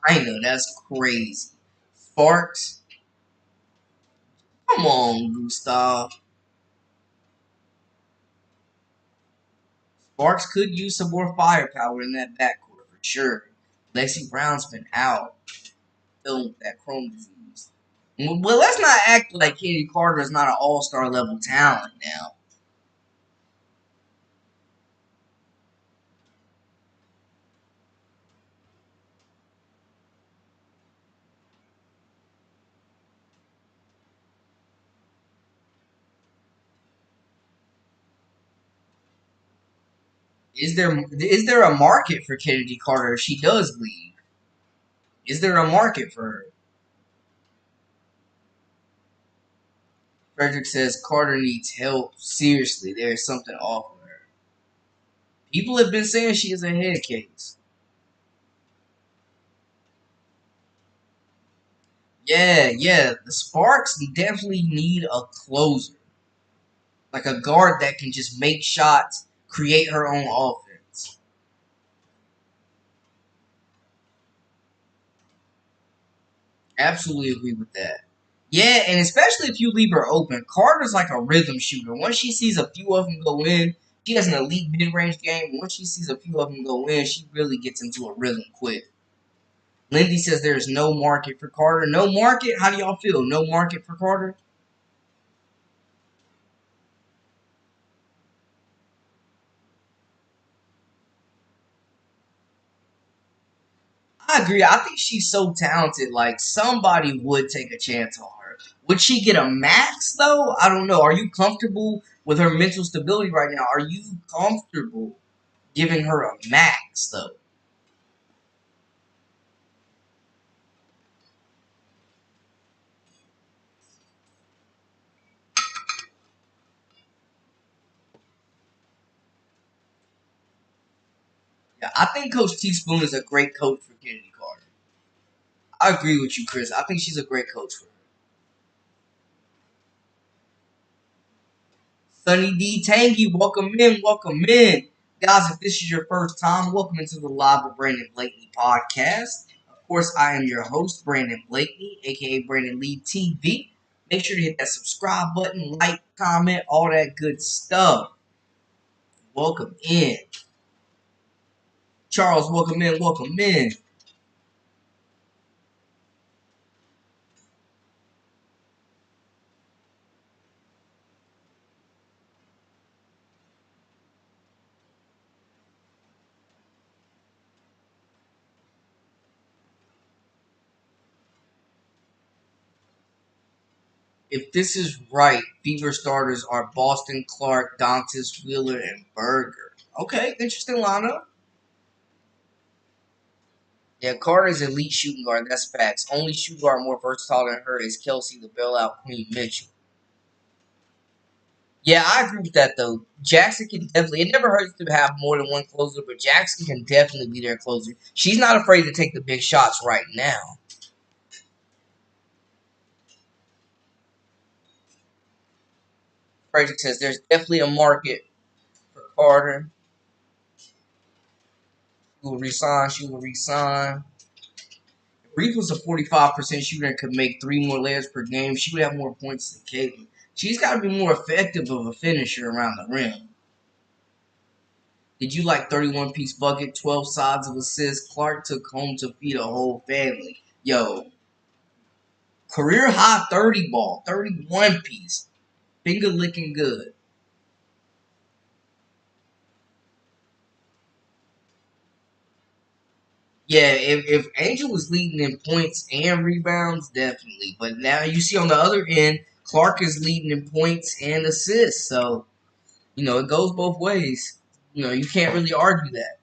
I know, that's crazy. Sparks, come on, Gustav. Sparks could use some more firepower in that backcourt for sure. Lexi Brown's been out, dealing with that Chrome disease. Well, let's not act like Katie Carter is not an all-star level talent now. Is there a market for Kennedy Carter if she does leave? Is there a market for her? Frederick says Carter needs help. Seriously, there is something off with her. People have been saying she is a head case. Yeah, yeah. The Sparks definitely need a closer. Like a guard that can just make shots, create her own offense. Absolutely agree with that. Yeah, and especially if you leave her open. Carter's like a rhythm shooter. Once she sees a few of them go in, she has an elite mid range game. Once she sees a few of them go in, she really gets into a rhythm quick. Lindy says there's no market for Carter. No market? How do y'all feel? No market for Carter? I agree. I think she's so talented. Like, somebody would take a chance on her. Would she get a max, though? I don't know. Are you comfortable with her mental stability right now? Are you comfortable giving her a max, though? Yeah, I think Coach Teaspoon is a great coach for Kennedy Carter. I agree with you, Chris. I think she's a great coach for her. Sunny D Tangy, welcome in, welcome in. Guys, if this is your first time, welcome into the Live with Brandon Blakely podcast. Of course, I am your host, Brandon Blakely, aka Brandon Lee TV. Make sure to hit that subscribe button, like, comment, all that good stuff. Welcome in. Charles, welcome in, welcome in. If this is right, Fever starters are Boston, Clark, Dantas, Wheeler, and Berger. Okay, interesting lineup. Yeah, Carter's elite shooting guard. That's facts. Only shooting guard more versatile than her is Kelsey, the bailout queen Mitchell. Yeah, I agree with that though. Jackson can definitely. It never hurts to have more than one closer, but Jackson can definitely be their closer. She's not afraid to take the big shots right now. Frederick says there's definitely a market for Carter. She will resign. She will resign. If Reese was a 45% shooter and could make 3 more layers per game, she would have more points than Caitlin. She's got to be more effective of a finisher around the rim. Did you like 31-piece bucket, 12 sides of assists? Clark took home to feed a whole family. Yo, career high 30 ball, 31-piece. Finger licking good. Yeah, if Angel was leading in points and rebounds, definitely. But now you see on the other end, Clark is leading in points and assists. So, it goes both ways. You can't really argue that.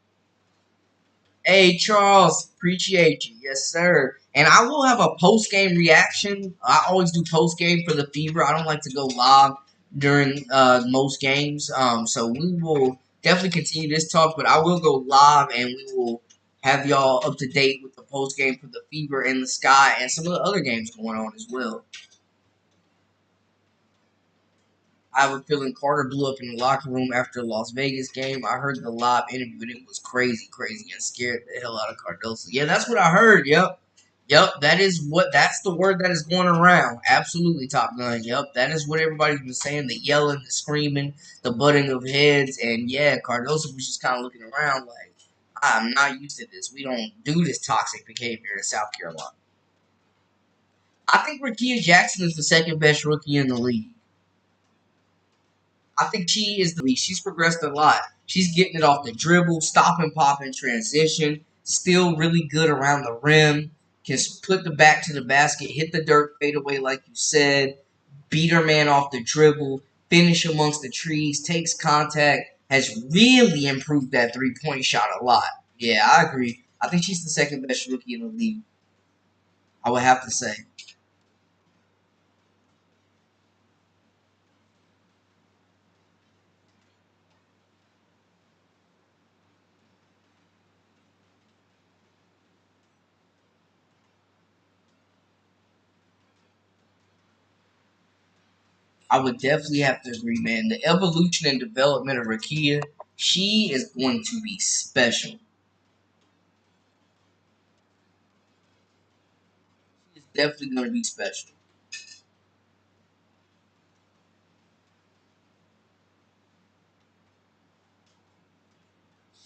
Hey, Charles, appreciate you. Yes, sir. And I will have a post game reaction. I always do post game for the Fever. I don't like to go live during most games. So we will definitely continue this talk, but I will go live and we will have y'all up to date with the post game for the Fever and the Sky and some of the other games going on as well. I have a feeling Carter blew up in the locker room after the Las Vegas game. I heard the live interview and it was crazy, crazy, and scared the hell out of Cardoso. Yeah, that's what I heard. Yep. Yep, that's the word that is going around. Absolutely, Top Gun. Yep, that is what everybody's been saying. The yelling, the screaming, the butting of heads. And yeah, Cardoso was just kind of looking around like, I'm not used to this. We don't do this toxic behavior in South Carolina. I think Rakia Jackson is the second best rookie in the league. I think she is the lead. She's progressed a lot. She's getting it off the dribble, stop and pop in transition. Still really good around the rim. Can put the back to the basket, hit the dirt, fade away like you said. Beat her man off the dribble. Finish amongst the trees. Takes contact. Has really improved that 3-point shot a lot. Yeah, I agree. I think she's the second best rookie in the league. I would have to say. I would definitely have to agree, man. The evolution and development of Rakia, she is going to be special. She is definitely going to be special.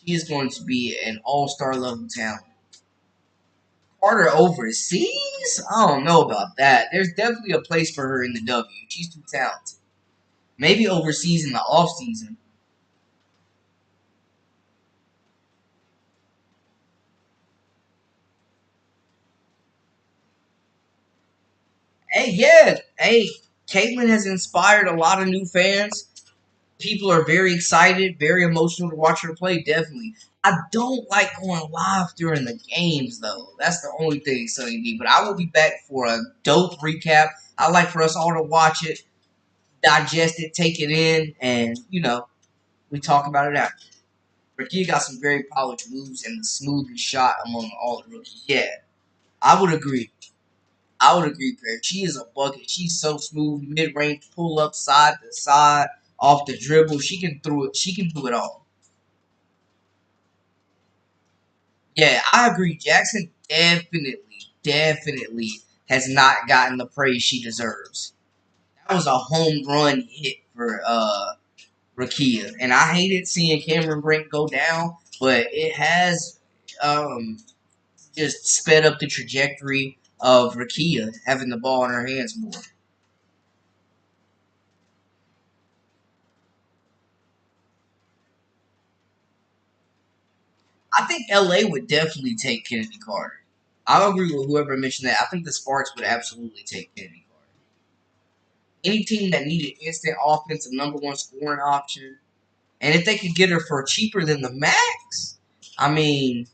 She is going to be an all-star level talent. Carter overseas? I don't know about that. There's definitely a place for her in the W. She's too talented. Maybe overseas in the offseason. Hey, yeah. Hey, Caitlyn has inspired a lot of new fans. People are very excited, very emotional to watch her play, definitely. I don't like going live during the games, though. That's the only thing, Sonny D. But I will be back for a dope recap. I like for us all to watch it, digest it, take it in, and, we talk about it after. Rakia got some very polished moves and the smoothest shot among all the rookies. Yeah. I would agree. I would agree, Perry. She is a bucket. She's so smooth, mid range, pull up, side to side, off the dribble. She can throw it. She can do it all. Yeah, I agree. Jackson definitely has not gotten the praise she deserves. That was a home run hit for Rakia, and I hated seeing Cameron Brink go down, but it has um, just sped up the trajectory of Rakia having the ball in her hands more. I think LA would definitely take Kennedy Carter. I'll agree with whoever mentioned that. I think the Sparks would absolutely take Kennedy Carter. Any team that needed instant offense, a number one scoring option, and if they could get her for cheaper than the max, I mean,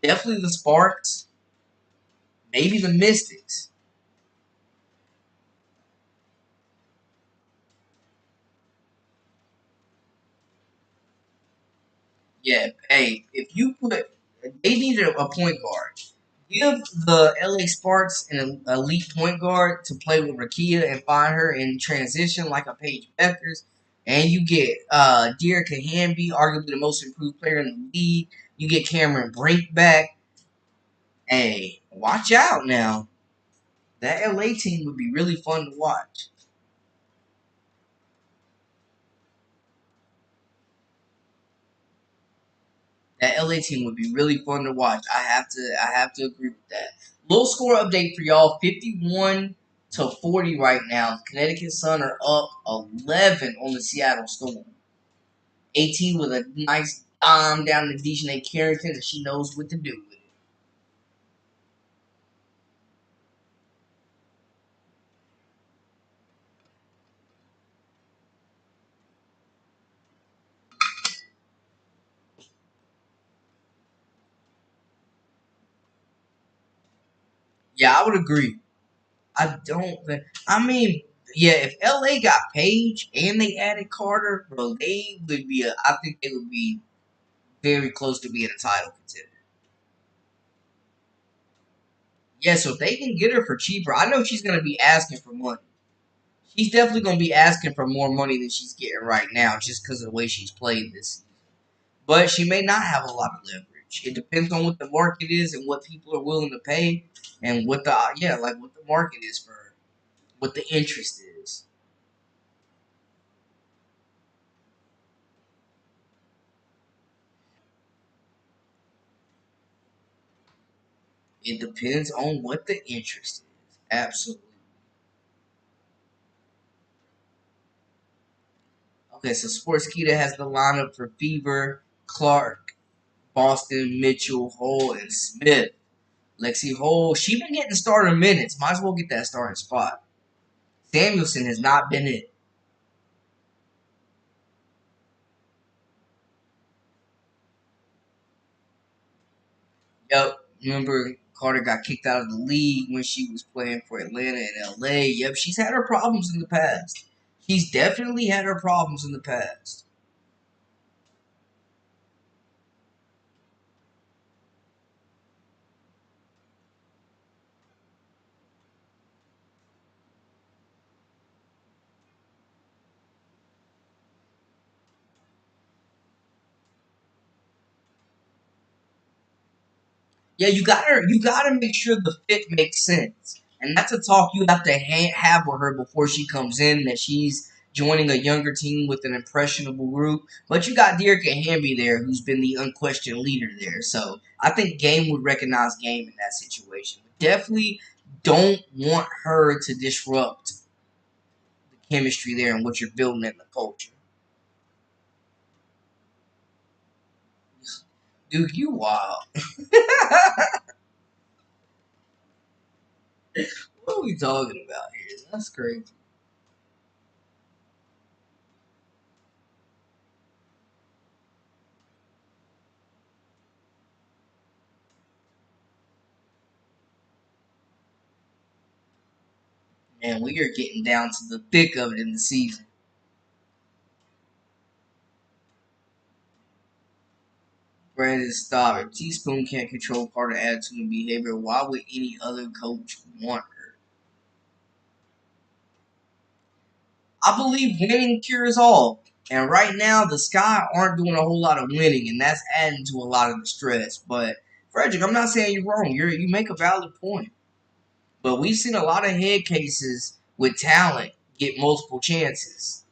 definitely the Sparks, maybe the Mystics. Yeah, hey, if you put, they needed a point guard. Give the LA Sparks an elite point guard to play with Rakia and find her in transition like a Paige Beckers. And you get Dearica Hamby, arguably the most improved player in the league. You get Cameron Brink back. Hey, watch out now. That LA team would be really fun to watch. That LA team would be really fun to watch. I have to agree with that. Low score update for y'all: 51-40 right now. Connecticut Sun are up 11 on the Seattle Storm. 18 with a nice dime down to Dejanay Carrington, and she knows what to do with it. Yeah, I would agree. I don't think. I mean, yeah, if LA got Page and they added Carter, bro, they would be. I think they would be very close to being a title contender. Yeah, so if they can get her for cheaper, I know she's gonna be asking for money. She's definitely gonna be asking for more money than she's getting right now, just because of the way she's played this season. But she may not have a lot of leverage. It depends on what the market is and what people are willing to pay, and what the like what the market is for her, what the interest is. It depends on what the interest is. Absolutely. Okay, so Sportskeeda has the lineup for Fever, Clark, Boston, Mitchell, Hole, and Smith. Lexi Hole, she been getting starter minutes. Might as well get that starting spot. Samuelson has not been it. Yep. Remember Carter got kicked out of the league when she was playing for Atlanta and LA. Yep, she's had her problems in the past. She's definitely had her problems in the past. Yeah, you gotta make sure the fit makes sense, and that's a talk you have to have with her before she comes in. That she's joining a younger team with an impressionable group, but you got Dearica Hamby there, who's been the unquestioned leader there. So I think Game would recognize Game in that situation. But definitely don't want her to disrupt the chemistry there and what you're building in the culture. Dude, you wild. What are we talking about here? That's crazy. Man, we are getting down to the thick of it in the season. Brandon, stop. If Teaspoon can't control part of attitude and behavior, why would any other coach want her? I believe winning cures all. And right now, the Sky aren't doing a whole lot of winning, and that's adding to a lot of the stress. But, Frederick, I'm not saying you're wrong. You make a valid point. But we've seen a lot of head cases with talent get multiple chances.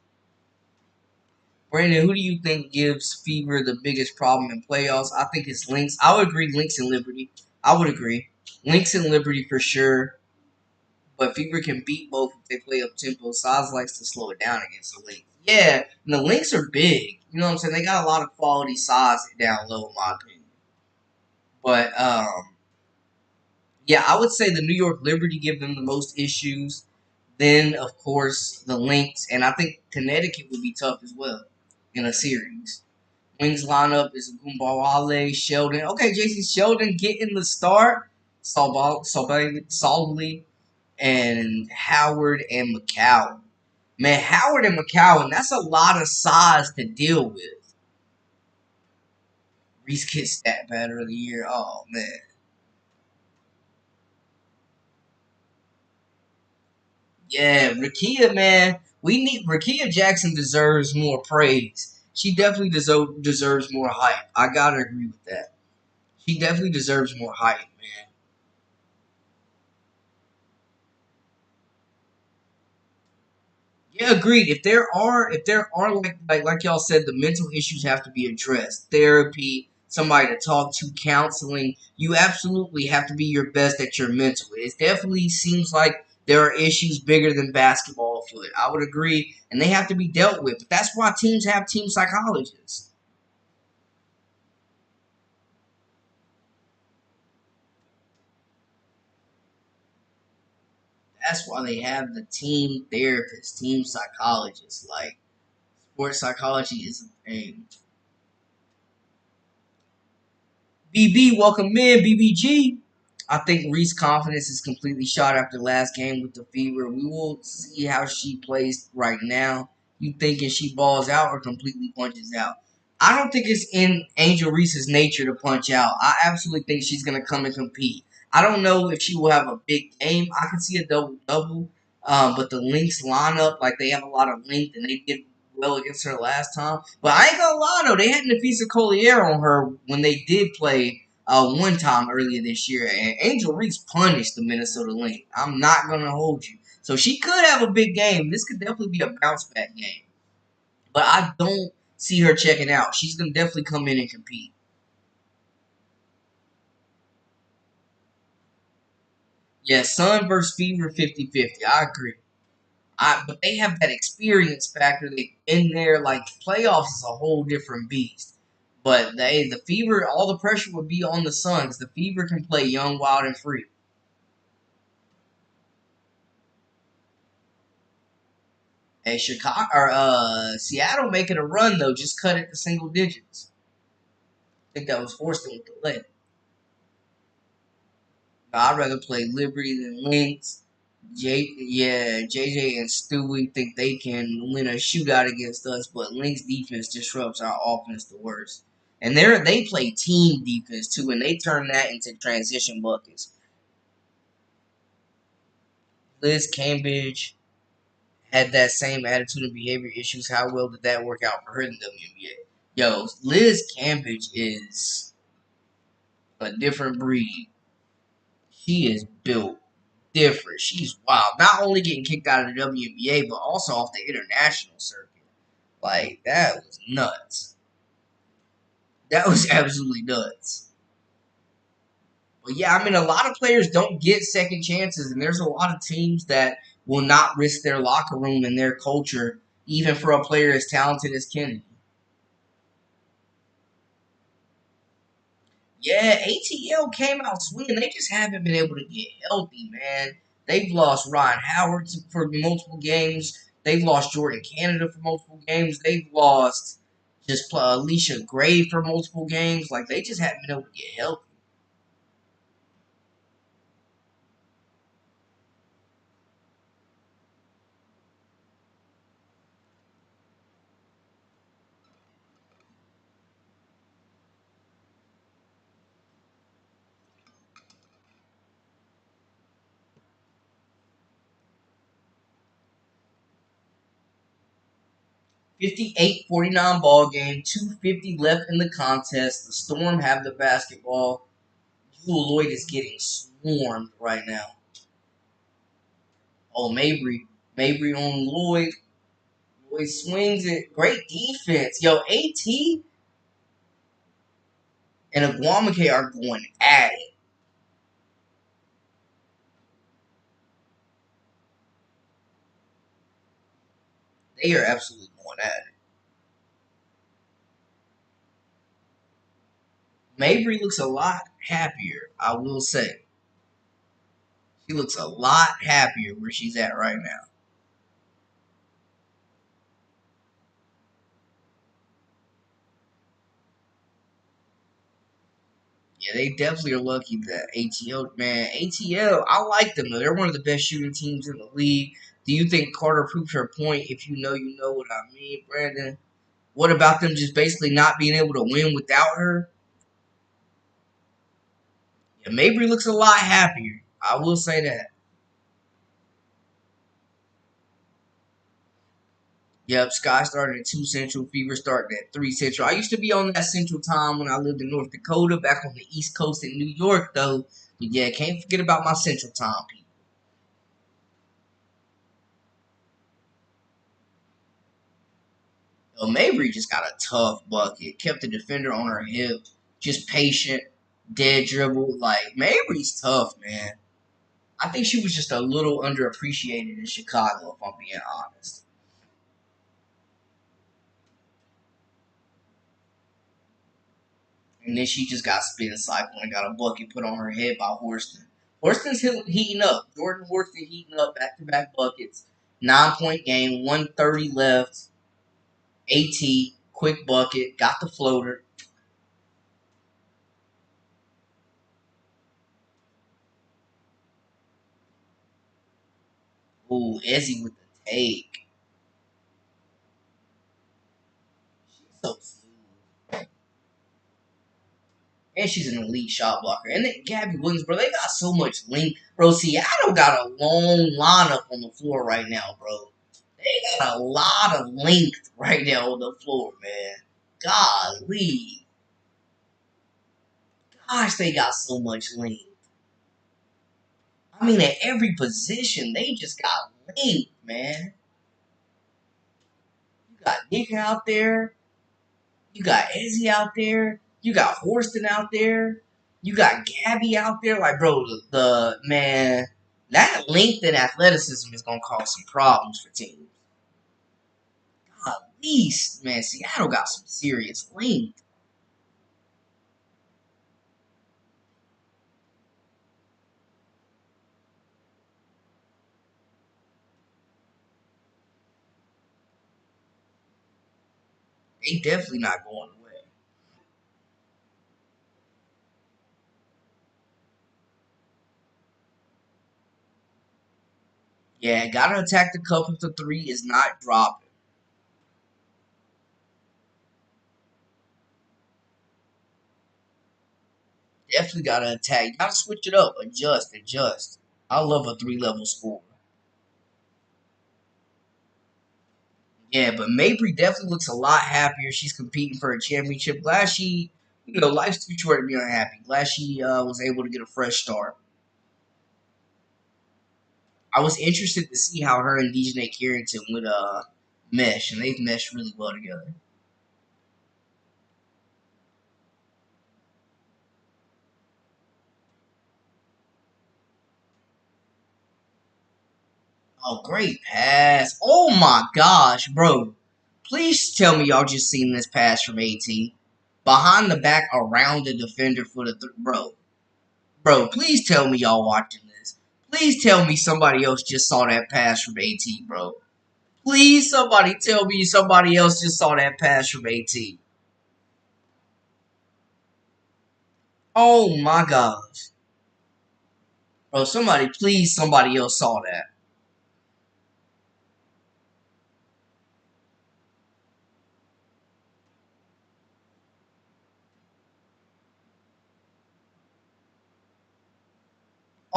Brandon, who do you think gives Fever the biggest problem in playoffs? I think it's Lynx. I would agree Lynx and Liberty. I would agree. Lynx and Liberty for sure. But Fever can beat both if they play up tempo. Size likes to slow it down against the Lynx. Yeah, and the Lynx are big. You know what I'm saying? They got a lot of quality size down low, in my opinion. But yeah, I would say the New York Liberty give them the most issues. Then, of course, the Lynx, and I think Connecticut would be tough as well in a series. Wings lineup is Gumbawale, Sheldon. Okay, JC Sheldon getting the start. Solidly, and Howard and McCowan. Man, Howard and McCowan, that's a lot of size to deal with. Reese Kid stat batter of the year. Oh, man. Yeah, Rakia, man. Rakia Jackson deserves more praise. She definitely deserves more hype. I gotta agree with that. She definitely deserves more hype, man. Yeah, agreed. If there are like y'all said, the mental issues have to be addressed. Therapy, somebody to talk to, counseling. You absolutely have to be your best at your mental. It definitely seems like there are issues bigger than basketball afoot. I would agree, and they have to be dealt with. But that's why teams have team psychologists. That's why they have the team therapists, team psychologists. Like sports psychology is a BB, welcome in, BBG. I think Reese's confidence is completely shot after last game with the Fever. We will see how she plays right now. You thinking she balls out or completely punches out? I don't think it's in Angel Reese's nature to punch out. I absolutely think she's going to come and compete. I don't know if she will have a big game. I can see a double double, but the Lynx lineup, like they have a lot of length and they did well against her last time. But I ain't gonna lie though, they had Nafisa Collier on her when they did play one time earlier this year, and Angel Reese punished the Minnesota Lynx. I'm not gonna hold you. So she could have a big game. This could definitely be a bounce back game. But I don't see her checking out. She's gonna definitely come in and compete. Yeah, Sun versus Fever 50-50. I agree. But they have that experience factor. They've been there. Like playoffs is a whole different beast. But the Fever, all the pressure would be on the Suns. The Fever can play young, wild, and free. And Chicago or Seattle making a run though, just cut it to single digits. I think that was forced them with the leg. I'd rather play Liberty than Lynx. JJ and Stewie think they can win a shootout against us, but Lynx defense disrupts our offense the worst. And they play team defense too, and they turn that into transition buckets. Liz Cambridge had that same attitude and behavior issues. How well did that work out for her in the WNBA? Yo, Liz Cambridge is a different breed. She is built different. She's wild. Not only getting kicked out of the WNBA, but also off the international circuit. Like, that was nuts. That was absolutely nuts. But yeah, I mean, a lot of players don't get second chances, and there's a lot of teams that will not risk their locker room and their culture, even for a player as talented as Kennedy. Yeah, ATL came out swinging. They just haven't been able to get healthy, man. They've lost Ryan Howard for multiple games. They've lost Jordan Canada for multiple games. They've lost just Alicia Gray for multiple games. Like, they just haven't been able to get healthy. 58-49 ball game. 2:50 left in the contest. The Storm have the basketball. Jewel Lloyd is getting swarmed right now. Oh, Mabry. Mabry on Lloyd. Lloyd swings it. Great defense. Yo, AT and Wnba are going at it. They are absolutely going at it. Mabry looks a lot happier, I will say. She looks a lot happier where she's at right now. Yeah, they definitely are lucky that ATL, man, ATL, I like them though. They're one of the best shooting teams in the league. Do you think Carter proves her point? If you know what I mean, Brandon. What about them just basically not being able to win without her? Yeah, Mabry looks a lot happier. I will say that. Yep, Sky started at 2 Central, Fever started at 3 Central. I used to be on that Central time when I lived in North Dakota, back on the East Coast in New York, though. But yeah, can't forget about my Central time, people. Mabry just got a tough bucket. Kept the defender on her hip. Just patient, dead dribble. Like, Mabry's tough, man. I think she was just a little underappreciated in Chicago, if I'm being honest. And then she just got spin cycle and got a bucket put on her head by Horston. Horston's heating up. Jordan Horston heating up back-to-back buckets. 9-point game, 1:30 left. AT, quick bucket, got the floater. Ooh, Ezzy with the take. She's so smooth. And she's an elite shot blocker. And then Gabby Williams, bro, they got so much length. Bro, Seattle got a long lineup on the floor right now, bro. They got a lot of length right now on the floor, man. Golly. Gosh, they got so much length. I mean, at every position, they just got length, man. You got Nick out there. You got Ezzy out there. You got Horston out there. You got Gabby out there. Like, bro, the man, that length and athleticism is going to cause some problems for teams. At least, man, Seattle got some serious length. They definitely not going away. Yeah, gotta attack the cup if the three is not dropping. Definitely gotta attack. You gotta switch it up. Adjust. I love a three-level score. Yeah, but Mabry definitely looks a lot happier. She's competing for a championship. Glad she, life's too short to be unhappy. Glad she was able to get a fresh start. I was interested to see how her and DJ Carrington would mesh, and they've meshed really well together. Oh, great pass. Oh my gosh, bro. Please tell me y'all just seen this pass from AT. Behind the back around the defender for the bro. Bro, please tell me y'all watching this. Please tell me somebody else just saw that pass from AT, bro. Please somebody tell me somebody else just saw that pass from AT. Oh my gosh. Bro, somebody else saw that.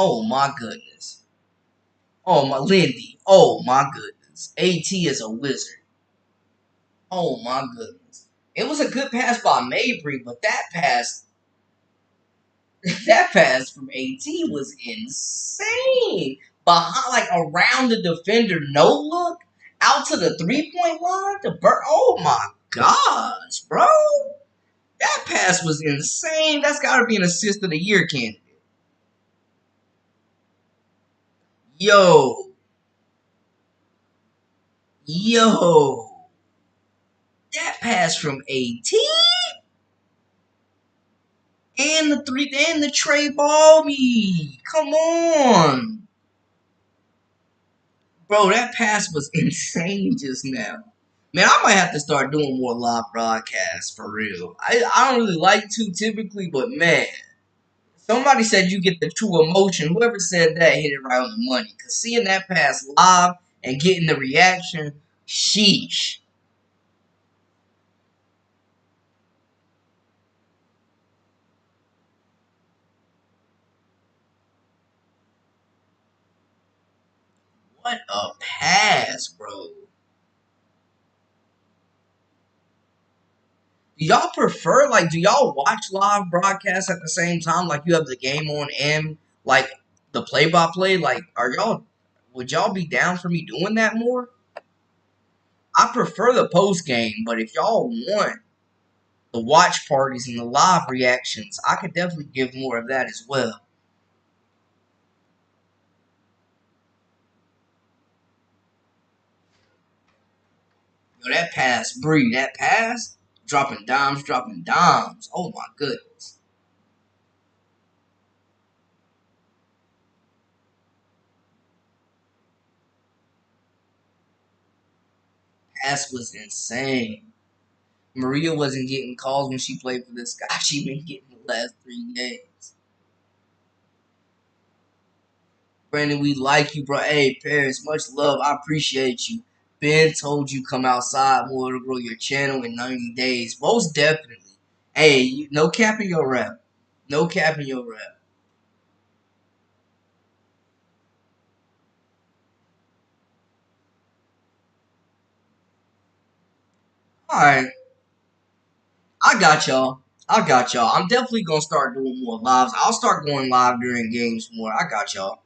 Oh my goodness. Oh my Lindy. Oh my goodness. AT is a wizard. Oh my goodness. It was a good pass by Mabry, but that pass that pass from AT was insane. Behind, like around the defender, no look, out to the 3-point line to Burt. Oh my gosh, bro. That pass was insane. That's gotta be an assist of the year candidate. Yo, yo. That pass from AT and the three and the Trey Ballby. Come on. Bro, that pass was insane just now. Man, I might have to start doing more live broadcasts for real. I don't really like to typically, but man, somebody said you get the true emotion. Whoever said that hit it right on the money. Because seeing that pass live and getting the reaction, sheesh. What a pass, bro. Do y'all prefer, like, do y'all watch live broadcasts at the same time? Like, you have the game on and, like, the play by play? Like, would y'all be down for me doing that more? I prefer the post game, but if y'all want the watch parties and the live reactions, I could definitely give more of that as well. Yo, that pass, Bree, that pass, dropping dimes, dropping dimes. Oh my goodness. Pass was insane. Maria wasn't getting calls when she played for this guy. She been getting the last 3 games. Brandon, we like you, bro. Hey, Paris, much love. I appreciate you. Ben told you come outside more to grow your channel in 90 days. Most definitely. Hey, no cap in your rap. No cap in your rap. All right. I got y'all. I got y'all. I'm definitely going to start doing more lives. I'll start going live during games more. I got y'all.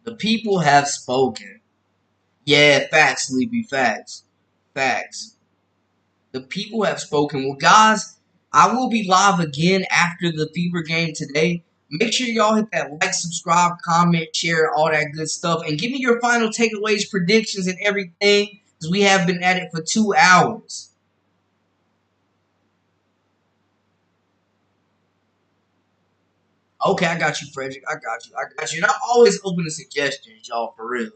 The people have spoken. Yeah, facts, Sleepy. Facts. Facts. The people have spoken. Well, guys, I will be live again after the Fever game today. Make sure y'all hit that like, subscribe, comment, share, all that good stuff. And give me your final takeaways, predictions, and everything. Because we have been at it for 2 hours. Okay, I got you, Frederick. I got you. I got you. And I'm always open to suggestions, y'all, for real.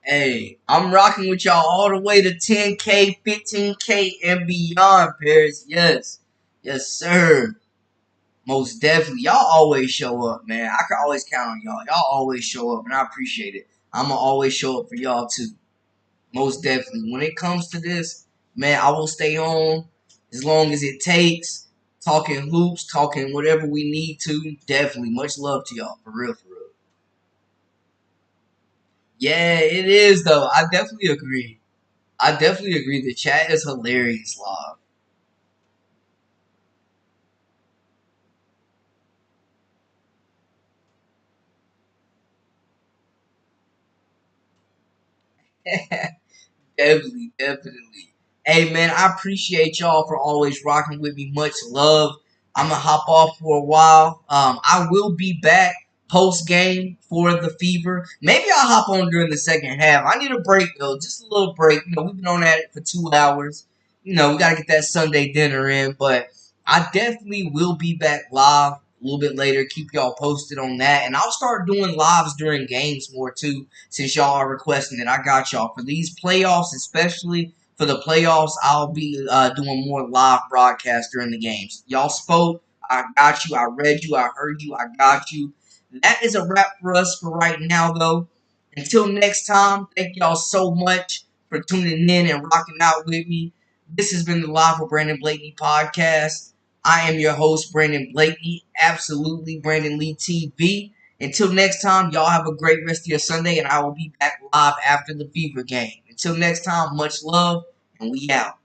Hey, I'm rocking with y'all all the way to 10K, 15K, and beyond, Paris. Yes. Yes, sir. Most definitely. Y'all always show up, man. I can always count on y'all. Y'all always show up, and I appreciate it. I'm going to always show up for y'all, too. Most definitely. When it comes to this, man, I will stay on as long as it takes. Talking hoops, talking whatever we need to. Definitely. Much love to y'all. For real, for real. Yeah, it is, though. I definitely agree. I definitely agree. The chat is hilarious live. Definitely, definitely. Hey man, I appreciate y'all for always rocking with me. Much love. I'm gonna hop off for a while. I will be back post game for the Fever. Maybe I'll hop on during the second half. I need a break though, just a little break. You know, we've been on at it for 2 hours. You know, we gotta get that Sunday dinner in, but I definitely will be back live a little bit later. Keep y'all posted on that, and I'll start doing lives during games more too since y'all are requesting it. I got y'all for these playoffs, especially for the playoffs. I'll be doing more live broadcasts during the games. Y'all spoke. I got you. I read you. I heard you. I got you. That is a wrap for us for right now, though. Until next time, thank y'all so much for tuning in and rocking out with me. This has been the Live with Brandon Blakey podcast. I am your host, Brandon Blakey, absolutely Brandon Lee TV. Until next time, y'all have a great rest of your Sunday, and I will be back live after the Fever game. Until next time, much love, and we out.